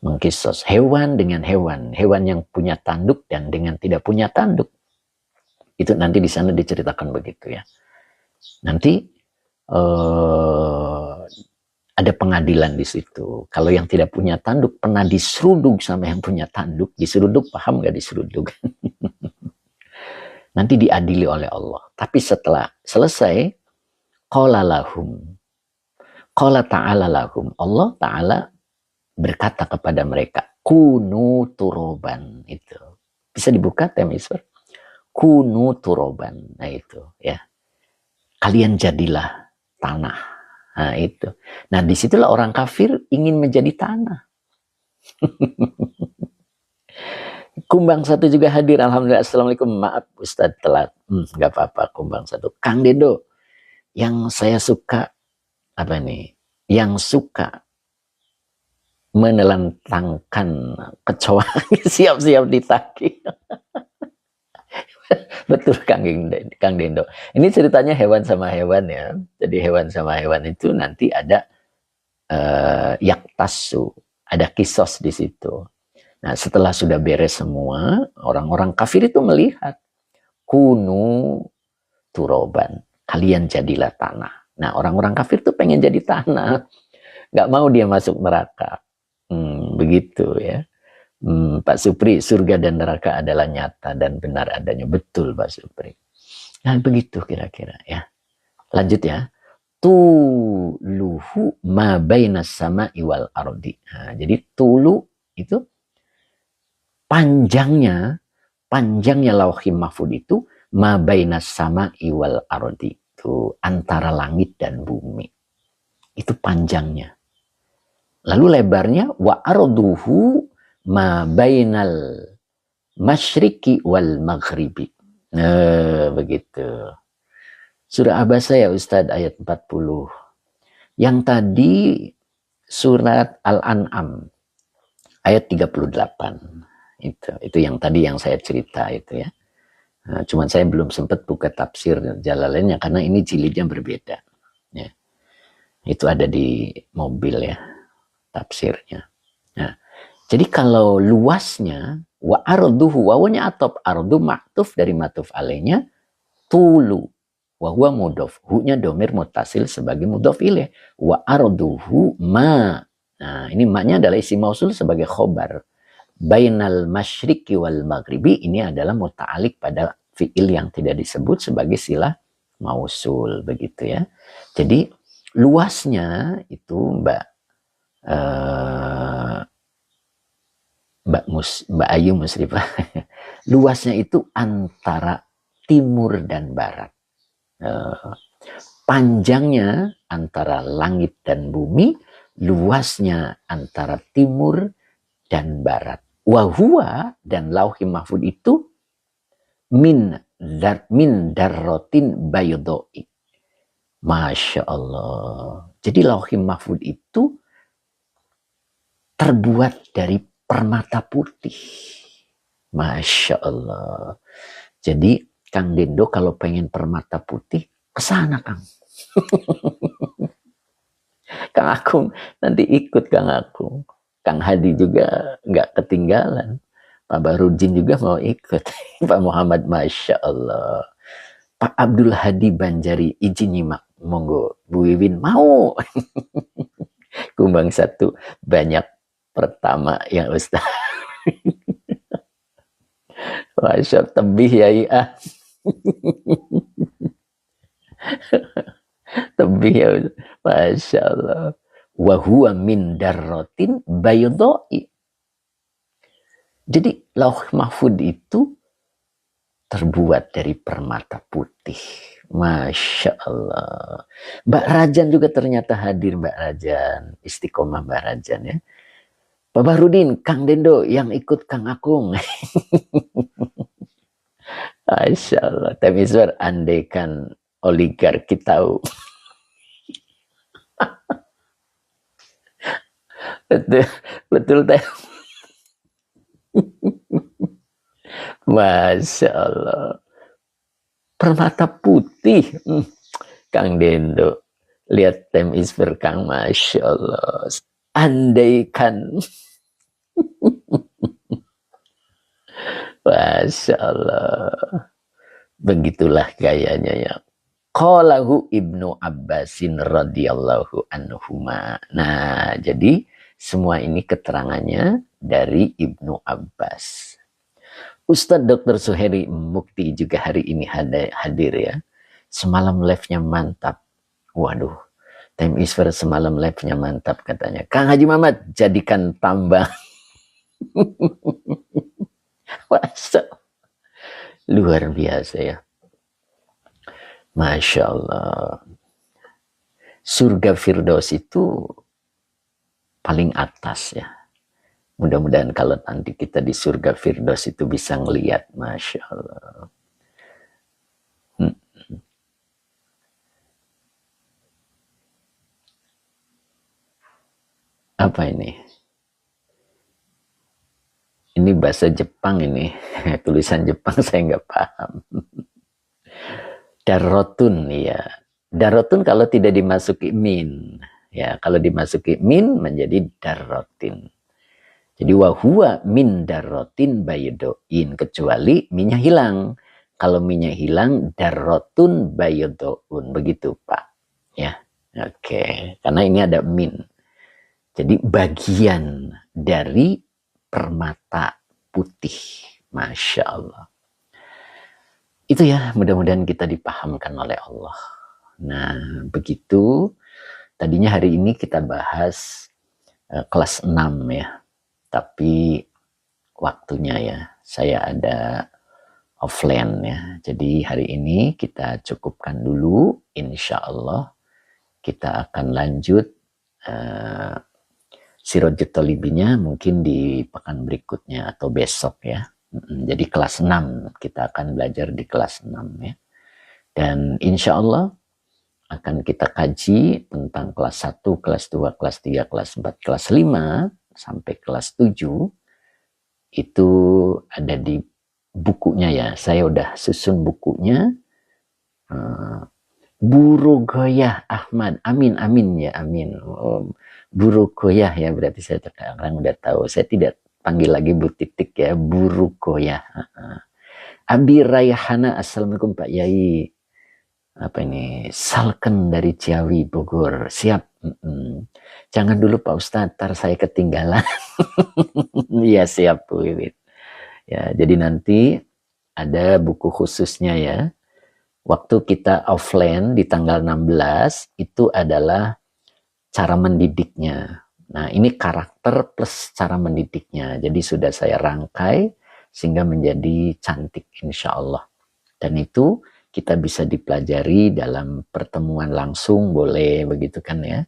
A: mengkisos hewan dengan hewan yang punya tanduk dan dengan tidak punya tanduk. Itu nanti di sana diceritakan begitu ya. Nanti ada pengadilan di situ. Kalau yang tidak punya tanduk pernah diseruduk sama yang punya tanduk. Diseruduk, paham nggak diseruduk? Nanti diadili oleh Allah. Tapi setelah selesai, qala ta'ala lahum. Allah Ta'ala berkata kepada mereka, kunu turoban. Itu. Bisa dibuka temisur? Kunu turoban. Nah itu ya. Kalian jadilah tanah. Nah itu. Nah disitulah orang kafir ingin menjadi tanah. Kumbang satu juga hadir. Alhamdulillah. Assalamualaikum. Maaf Ustadz telat. Nggak apa-apa. Kumbang satu. Kang Dendo. Yang saya suka apa nih? Yang suka menelentangkan kecoa siap-siap ditagih. Betul Kang Dendo. Ini ceritanya hewan sama hewan ya. Jadi hewan sama hewan itu nanti ada yaktasu, ada kisos di situ. Nah, setelah sudah beres semua, orang-orang kafir itu melihat kunu turoban, kalian jadilah tanah. Nah, orang-orang kafir tuh pengen jadi tanah, nggak mau dia masuk neraka. Begitu ya. Pak Supri, surga dan neraka adalah nyata dan benar adanya. Betul Pak Supri. Nah, begitu kira-kira ya. Lanjut ya. Tuluhu ma bainas sama'i wal ardi. Nah, jadi tulu itu panjangnya lauhim mahfud itu ma bainas sama'i wal ardi. Itu antara langit dan bumi. Itu panjangnya. Lalu lebarnya wa arduhu ma bainal masyriqi wal maghribi. Nah, begitu. Surah Abasa ya Ustadz ayat 40. Yang tadi surat Al-An'am ayat 38. Itu yang tadi yang saya cerita itu ya. Nah, cuman saya belum sempat buka tafsir Jalalainnya karena ini jilidnya berbeda. Ya. Itu ada di mobil ya tafsirnya. Nah, jadi kalau luasnya wa arduhu, wawanya atop, ardu maktuf dari matuf alainya, tulu wa huwa mudhof, hu-nya domir mutasil sebagai mudhof ilaih, wa arduhu ma. Nah, ini ma-nya adalah isim mausul sebagai khobar. Bainal masyriqi wal maghribi, ini adalah muta'alik pada fi'il yang tidak disebut sebagai silah mausul, begitu ya. Jadi luasnya itu Mbak Ayu Musrifah, luasnya itu antara timur dan barat. Panjangnya antara langit dan bumi, luasnya antara timur dan barat. Wahua dan lauhi mahfud itu min darrotin bayudoi. Masya Allah. Jadi lauhi mahfud itu terbuat dari permata putih. Masya Allah. Jadi Kang Dendo kalau pengen permata putih, kesana Kang. Kang Akung nanti ikut Kang Akung. Kang Hadi juga nggak ketinggalan. Pak Barudin juga mau ikut. Pak Muhammad, Masya Allah. Pak Abdul Hadi Banjari, izin nyimak. Monggo, Bu Wiwin mau. Kumbang satu, banyak pertama yang Ustaz. Masya Allah, tebih ya iya. Tebih ya, Masya Allah. Wahuwa min darrotin bayudoi. Jadi lauh mahfud itu terbuat dari permata putih. Masya Allah. Mbak Rajan juga ternyata hadir, Mbak Rajan. Istiqomah Mbak Rajan ya. Pak Bahrudin, Kang Dendo yang ikut Kang Akung. Masya Allah. Temizwar andaikan oligarki tahu. Betul, betul teh. Masya Allah. Permata putih. Kang Dendo. Lihat Tem Isper Kang. Masya Allah. Andaikan. Masya Allah. Begitulah gayanya ya. Qalahu Ibnu Abbasin radhiyallahu anhuma. Nah, jadi semua ini keterangannya dari Ibnu Abbas. Ustadz Dr. Suheri Mukti juga hari ini hadir ya. Semalam live-nya mantap. Waduh, Time Isfer semalam live-nya mantap katanya. Kang Haji Mamat, jadikan tambang. Masa. Luar biasa ya. Masya Allah. Surga Firdaus itu paling atas ya. Mudah-mudahan kalau nanti kita di surga Firdaus itu bisa ngelihat, Masya Allah. Hmm. Apa ini? Ini bahasa Jepang ini. Tulisan Jepang saya nggak paham. Darotun, ya. Darotun kalau tidak dimasuki min. Ya, kalau dimasuki min menjadi darotin. Jadi wahua min darotin bayodoin. Kecuali minyak hilang. Kalau minyak hilang, darotun bayodoun. Begitu, Pak. Ya, oke. Karena ini ada min. Jadi bagian dari permata putih. Masya Allah. Itu ya, mudah-mudahan kita dipahamkan oleh Allah. Nah, begitu. Tadinya hari ini kita bahas kelas 6 ya. Tapi waktunya ya, saya ada offline ya. Jadi hari ini kita cukupkan dulu. Insya Allah kita akan lanjut Sirajul Talibinya mungkin di pekan berikutnya atau besok ya. Jadi kelas 6 kita akan belajar di kelas 6 ya. Dan insya Allah akan kita kaji tentang kelas 1, kelas 2, kelas 3, kelas 4, kelas 5 sampai kelas 7. Itu ada di bukunya ya. Saya udah susun bukunya. Buru Goyah Ahmad. Amin, amin ya, amin. Buru Goyah ya, berarti saya sekarang udah tahu. Saya tidak panggil lagi Bu Titik ya, Buru Goyah. Abi Rayhana, assalamualaikum Pak Yai. Apa ini? Salken dari Ciawi, Bogor. Siap. Jangan dulu Pak Ustadz, ntar saya ketinggalan. Iya siap Bu Wiwit. Ya, jadi nanti ada buku khususnya ya. Waktu kita offline di tanggal 16 itu adalah cara mendidiknya. Nah, ini karakter plus cara mendidiknya. Jadi sudah saya rangkai sehingga menjadi cantik insya Allah. Dan itu kita bisa dipelajari dalam pertemuan langsung, boleh begitu kan ya.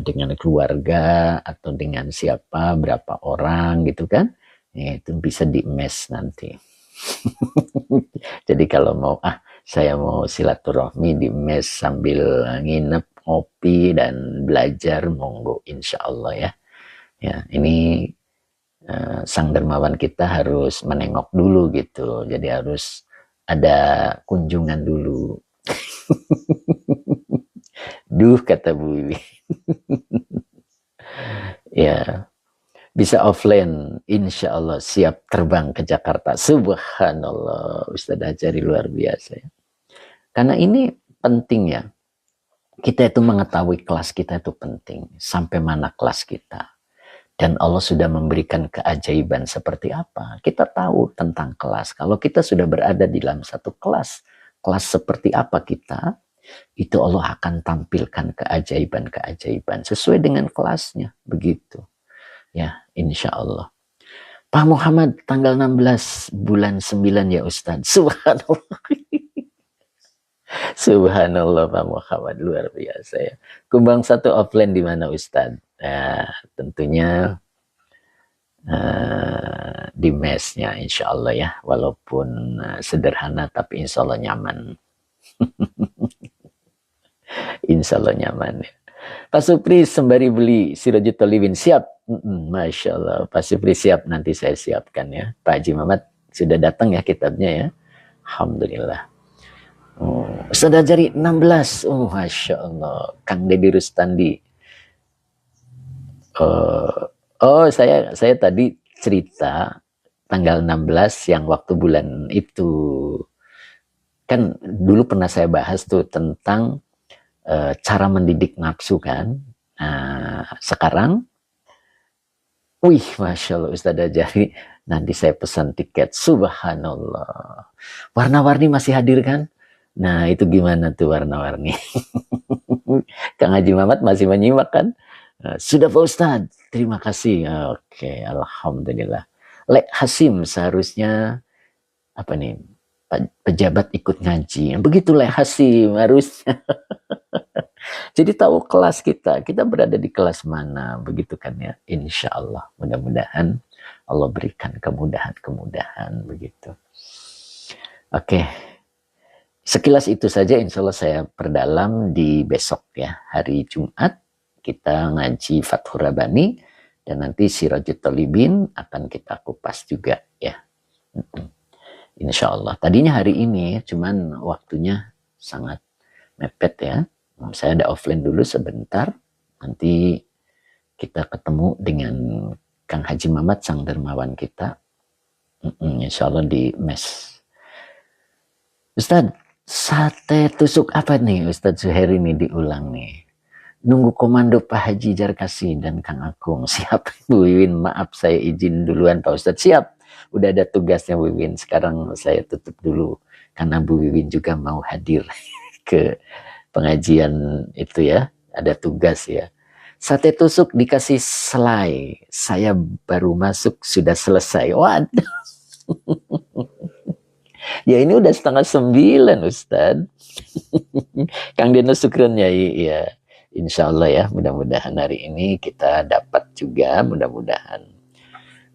A: Dengan keluarga atau dengan siapa, berapa orang gitu kan. Ya, itu bisa di mes nanti. Jadi kalau mau, saya mau silaturahmi di mes sambil nginep, ngopi, dan belajar, monggo insya Allah ya. Ya, ini sang dermawan kita harus menengok dulu gitu. Jadi harus ada kunjungan dulu. Duh, kata Bu Wiwi. Ya, bisa offline, insya Allah siap terbang ke Jakarta. Subhanallah, Ustadz Ajari luar biasa ya. Karena ini penting ya. Kita itu mengetahui kelas kita itu penting. Sampai mana kelas kita. Dan Allah sudah memberikan keajaiban seperti apa. Kita tahu tentang kelas. Kalau kita sudah berada di dalam satu kelas seperti apa kita, itu Allah akan tampilkan keajaiban-keajaiban sesuai dengan kelasnya. Begitu. Ya, insya Allah. Pak Muhammad tanggal 16 bulan 9 ya Ustadz. Subhanallah. Subhanallah Pak Muhammad, luar biasa ya. Kumbang 1 offline di mana Ustadz? Nah, tentunya di mesnya insya Allah ya. Walaupun sederhana tapi insya Allah nyaman. Insya Allah nyaman ya. Pak Supri sembari beli Sirajul Talibin siap. Masya Allah Pak Supri siap, nanti saya siapkan ya. Pak Haji Mamat sudah datang ya kitabnya ya. Alhamdulillah. Ustadz Ajari 16. Masya Allah. Kang Deddy Rustandi. Saya tadi cerita tanggal 16 yang waktu bulan itu. Kan dulu pernah saya bahas tuh tentang cara mendidik nafsu kan. Nah, sekarang wih, Masya Allah Ustadz Ajari, nanti saya pesan tiket. Subhanallah. Warna-warni masih hadir kan? Nah, itu gimana tuh warna-warni? Kang Haji Mamat masih menyimak kan? Sudah Pak Ustadz, terima kasih. Oke, Alhamdulillah. Lek Hasim seharusnya, apa nih, pejabat ikut ngaji. Begitu Lek Hasim harusnya. Jadi tahu kelas kita berada di kelas mana, begitu kan ya. Insya Allah, mudah-mudahan Allah berikan kemudahan-kemudahan begitu. Oke, sekilas itu saja insya Allah saya perdalam di besok ya, hari Jumat kita ngaji Fathur Rabbani dan nanti Sirajut Talibin akan kita kupas juga ya. Insya Allah. Tadinya hari ini, cuman waktunya sangat mepet ya. Saya ada offline dulu sebentar. Nanti kita ketemu dengan Kang Haji Mamat, sang dermawan kita. Insya Allah di mes. Ustadz, sate tusuk apa nih Ustadz Zuhair ini diulang nih? Nunggu komando Pak Haji Jarkasi dan Kang Akung. Siap Bu Wiwin, maaf saya izin duluan Pak Ustadz. Siap. Udah ada tugasnya Bu Wiwin. Sekarang saya tutup dulu. Karena Bu Wiwin juga mau hadir ke pengajian itu ya. Ada tugas ya. Sate tusuk dikasih selai. Saya baru masuk sudah selesai. Waduh. Ya ini udah 8:30 Ustadz. Kang Deno Sukron ya. Iya. Insya Allah ya. Mudah-mudahan hari ini kita dapat juga. Mudah-mudahan.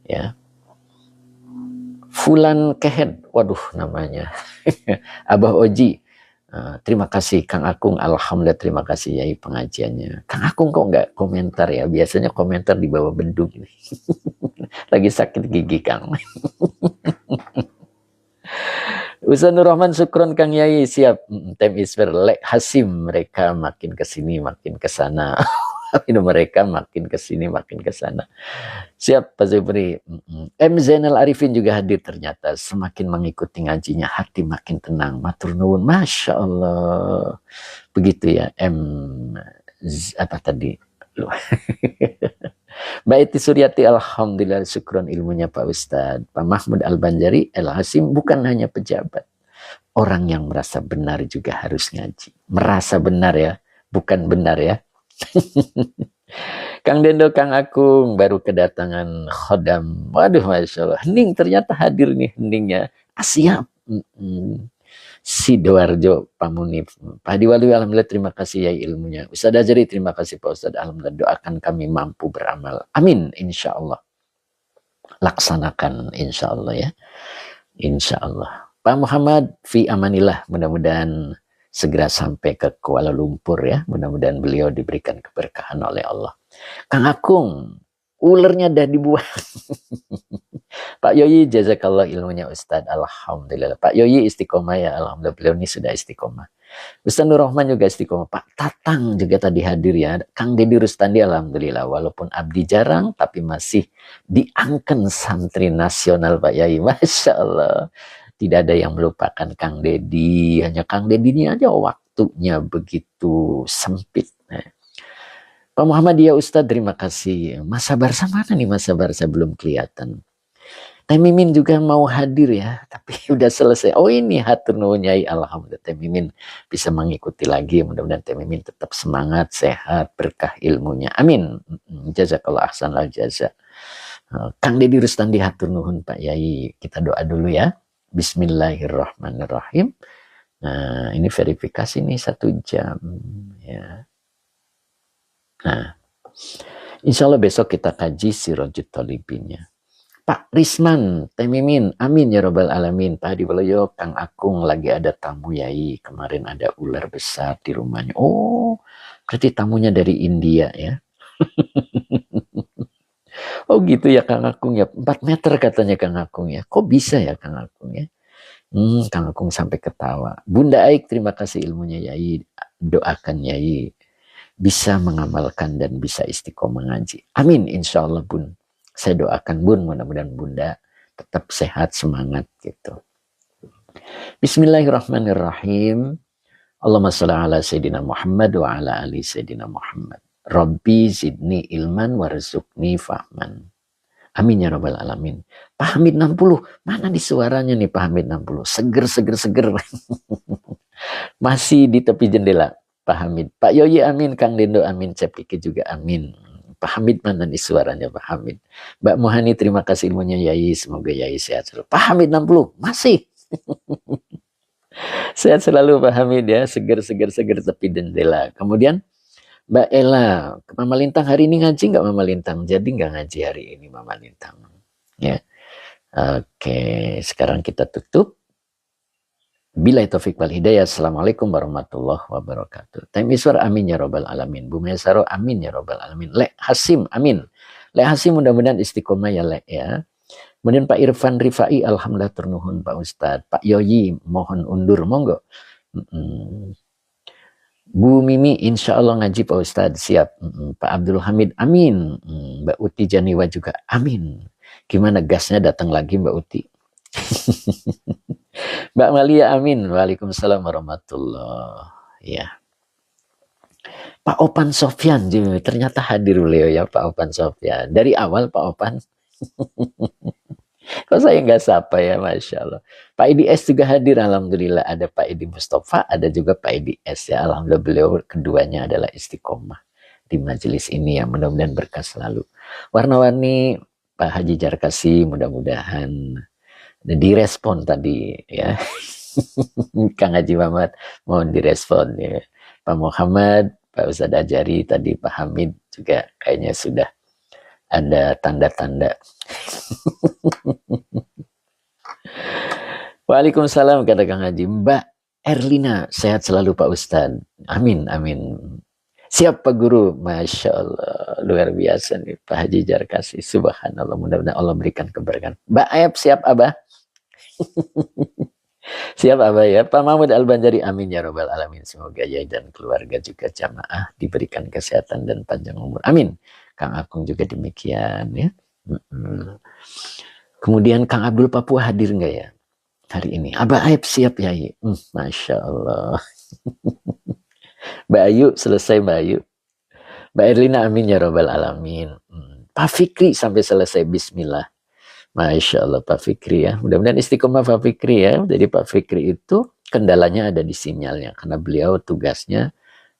A: Ya. Fulan Kehed, waduh namanya. Abah Oji, terima kasih Kang Akung, alhamdulillah terima kasih Yai pengajiannya. Kang Akung kok nggak komentar ya, biasanya komentar di bawah bendung. Lagi sakit gigi Kang. Ustaz Nur Rahman Sukron Kang Yai, siap. Tem Isfer, Lek Hasim, mereka makin kesini makin kesana. Mereka makin kesini makin kesana. Siap Pak Zubri. M Zainal Arifin juga hadir ternyata. Semakin mengikuti ngajinya hati makin tenang. Matur nuwun. Masya Allah. Begitu ya. Apa tadi? Mbak Iti Suryati, alhamdulillah syukron ilmunya Pak Ustadz. Pak Mahmud Al-Banjari, El Hasim bukan hanya pejabat. Orang yang merasa benar juga harus ngaji. Merasa benar ya. Bukan benar ya. Kang Dendo, Kang Akung baru kedatangan khodam. Waduh, Masya Allah. Hening ternyata hadir nih heningnya. Siap. Sidoarjo Pamunif. Pak Diwali, alhamdulillah terima kasih ya ilmunya. Ustadz Ajari, terima kasih Pak Ustadz. Alhamdulillah doakan kami mampu beramal. Amin. Insya Allah. Laksanakan insya Allah ya. Insya Allah. Pak Muhammad, fi amanillah. Mudah-mudahan segera sampai ke Kuala Lumpur ya. Mudah-mudahan beliau diberikan keberkahan oleh Allah. Kang Akung, ulernya dah dibuang. Pak Yoyi, jazakallah ilmunya Ustadz. Alhamdulillah. Pak Yoyi istiqomah ya. Alhamdulillah beliau ini sudah istiqomah. Ustadz Nur Rahman juga istiqomah. Pak Tatang juga tadi hadir ya. Kang Deddy Rustandi, alhamdulillah. Walaupun abdi jarang, tapi masih diangken santri nasional Pak Yai. Masya Allah. Tidak ada yang melupakan Kang Deddy. Hanya Kang Deddy ini aja waktunya begitu sempit. Pak Muhammadiyah Ustadz, terima kasih. Masa Barsa mana nih Masa Barsa? Belum kelihatan. Teh Mimin juga mau hadir ya. Tapi udah selesai. Oh ini hatur nuhun Yai. Alhamdulillah Teh Mimin bisa mengikuti lagi. Mudah-mudahan Teh Mimin tetap semangat, sehat, berkah ilmunya. Amin. Jazakallah ahsanal jaza. Kang Deddy Rustandi hatur nuhun Pak Yai. Kita doa dulu ya. Bismillahirrahmanirrahim. Nah, ini verifikasi nih 1 jam. Ya. Nah, insya Allah besok kita kaji Sirajut Talibinnya. Pak Risman, Teh Mimin, amin ya robbal alamin. Pak Hadi Waluyo, Kang Akung lagi ada tamu Yai. Kemarin ada ular besar di rumahnya. Oh, berarti tamunya dari India ya. Oh gitu ya Kang Akung ya, 4 meter katanya Kang Akung ya. Kok bisa ya Kang Akung ya? Kang Akung sampai ketawa. Bunda Aik, terima kasih ilmunya Yai. Doakan Yai bisa mengamalkan dan bisa istiqomah ngaji. Amin insya Allah Bun. Saya doakan Bun, mudah-mudahan Bunda tetap sehat, semangat gitu. Bismillahirrahmanirrahim. Allahumma sholli ala Sayyidina Muhammad wa ala ali Sayyidina Muhammad. Rabbi zidni ilman warzuqni fahman. Amin ya rabbal alamin. Pak Hamid 60, mana di suaranya nih Pak Hamid 60? Seger. Masih di tepi jendela Pak Hamid. Pak Yoyi amin, Kang Dendo amin, Cep Kiki juga amin. Pak Hamid mana di suaranya Pak Hamid? Mbak Muhani terima kasih ilmunya Yai, semoga Yai sehat selalu. Pak Hamid 60, masih. Sehat selalu Pak Hamid ya, seger tepi jendela. Kemudian Mbak Ella, Mama Lintang hari ini ngaji nggak Mama Lintang? Jadi nggak ngaji hari ini Mama Lintang. Ya, oke. Sekarang kita tutup. Bila taufik wal hidayah. Assalamualaikum warahmatullahi wabarakatuh. Time Iswar amin ya robbal alamin. Bu Mesaro amin ya robbal alamin. Lek Hasim amin. Lek Hasim mudah-mudahan istiqomah ya Lek ya. Kemudian Pak Irfan Rifai, alhamdulillah ternuhun Pak Ustadz. Pak Yoyi, mohon undur, monggo. Bu Mimi, insya Allah ngaji Pak Ustadz, siap. Pak Abdul Hamid, amin. Mbak Uti Janiwa juga, amin. Gimana gasnya datang lagi Mbak Uti? Mbak Malia, amin. Waalaikumsalam warahmatullahi. Ya. Pak Opan Sofyan, ternyata hadir beliau ya Pak Opan Sofyan. Dari awal Pak Opan. Kok saya nggak sapa ya, Masya Allah. Pak IDS juga hadir, alhamdulillah. Ada Pak Edi Mustafa, ada juga Pak IDS ya. Alhamdulillah beliau keduanya adalah istiqomah di majelis ini ya. Mudah-mudahan berkah selalu. Warna-warni Pak Haji Jarkasi, mudah-mudahan direspon tadi ya. Kang Haji Muhammad mohon direspon ya. Pak Muhammad, Pak Ustadz Ajari, tadi Pak Hamid juga kayaknya sudah ada tanda-tanda. Waalaikumsalam kata Kang Haji. Mbak Erlina, sehat selalu Pak Ustadz. Amin, amin. Siap Pak Guru, Masya Allah. Luar biasa nih Pak Haji Jarkasi. Subhanallah, mudah-mudahan Allah berikan keberkahan. Mbak Ayab, siap Abah? Siap Abah ya. Pak Mahmud Al-Banjari, amin ya robbal alamin. Semoga ya dan keluarga juga jamaah diberikan kesehatan dan panjang umur. Amin. Kang Akung juga demikian ya. Kemudian Kang Abdul Papua hadir nggak ya hari ini? Abah Aib siap ya. Masya Allah. Mbak Ayu selesai Mbak Ayu. Mbak Erlina amin ya robbal alamin. Pak Fikri sampai selesai bismillah. Masya Allah Pak Fikri ya. Mudah-mudahan istiqomah Pak Fikri ya. Jadi Pak Fikri itu kendalanya ada di sinyalnya. Karena beliau tugasnya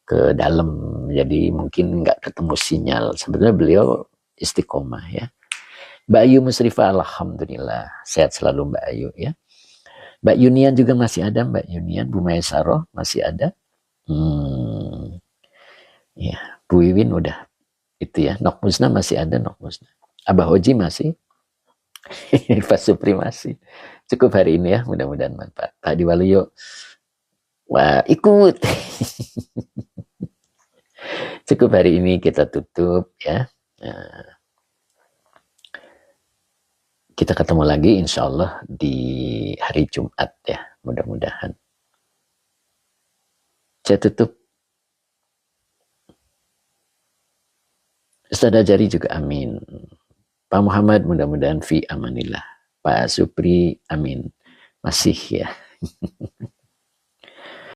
A: ke dalam. Jadi mungkin nggak ketemu sinyal. Sebenarnya beliau istiqomah ya. Mbak Ayu Musrifah, alhamdulillah. Sehat selalu Mbak Ayu ya. Mbak Yunian juga masih ada. Mbak Yunian, Bu Maesaro masih ada. Ya, Bu Wiwin udah. Itu ya. Nok Musna masih ada. Nok Musna. Abah Oji masih. Pak Supri masih. Cukup hari ini ya. Mudah-mudahan manfaat. Pak Diwaluyo. Wah, ikut. Cukup hari ini kita tutup ya. Kita ketemu lagi insya Allah di hari Jumat ya. Mudah-mudahan. Saya tutup. Ustadz Ajari juga amin. Pak Muhammad mudah-mudahan fi amanillah. Pak Supri amin. Masih ya.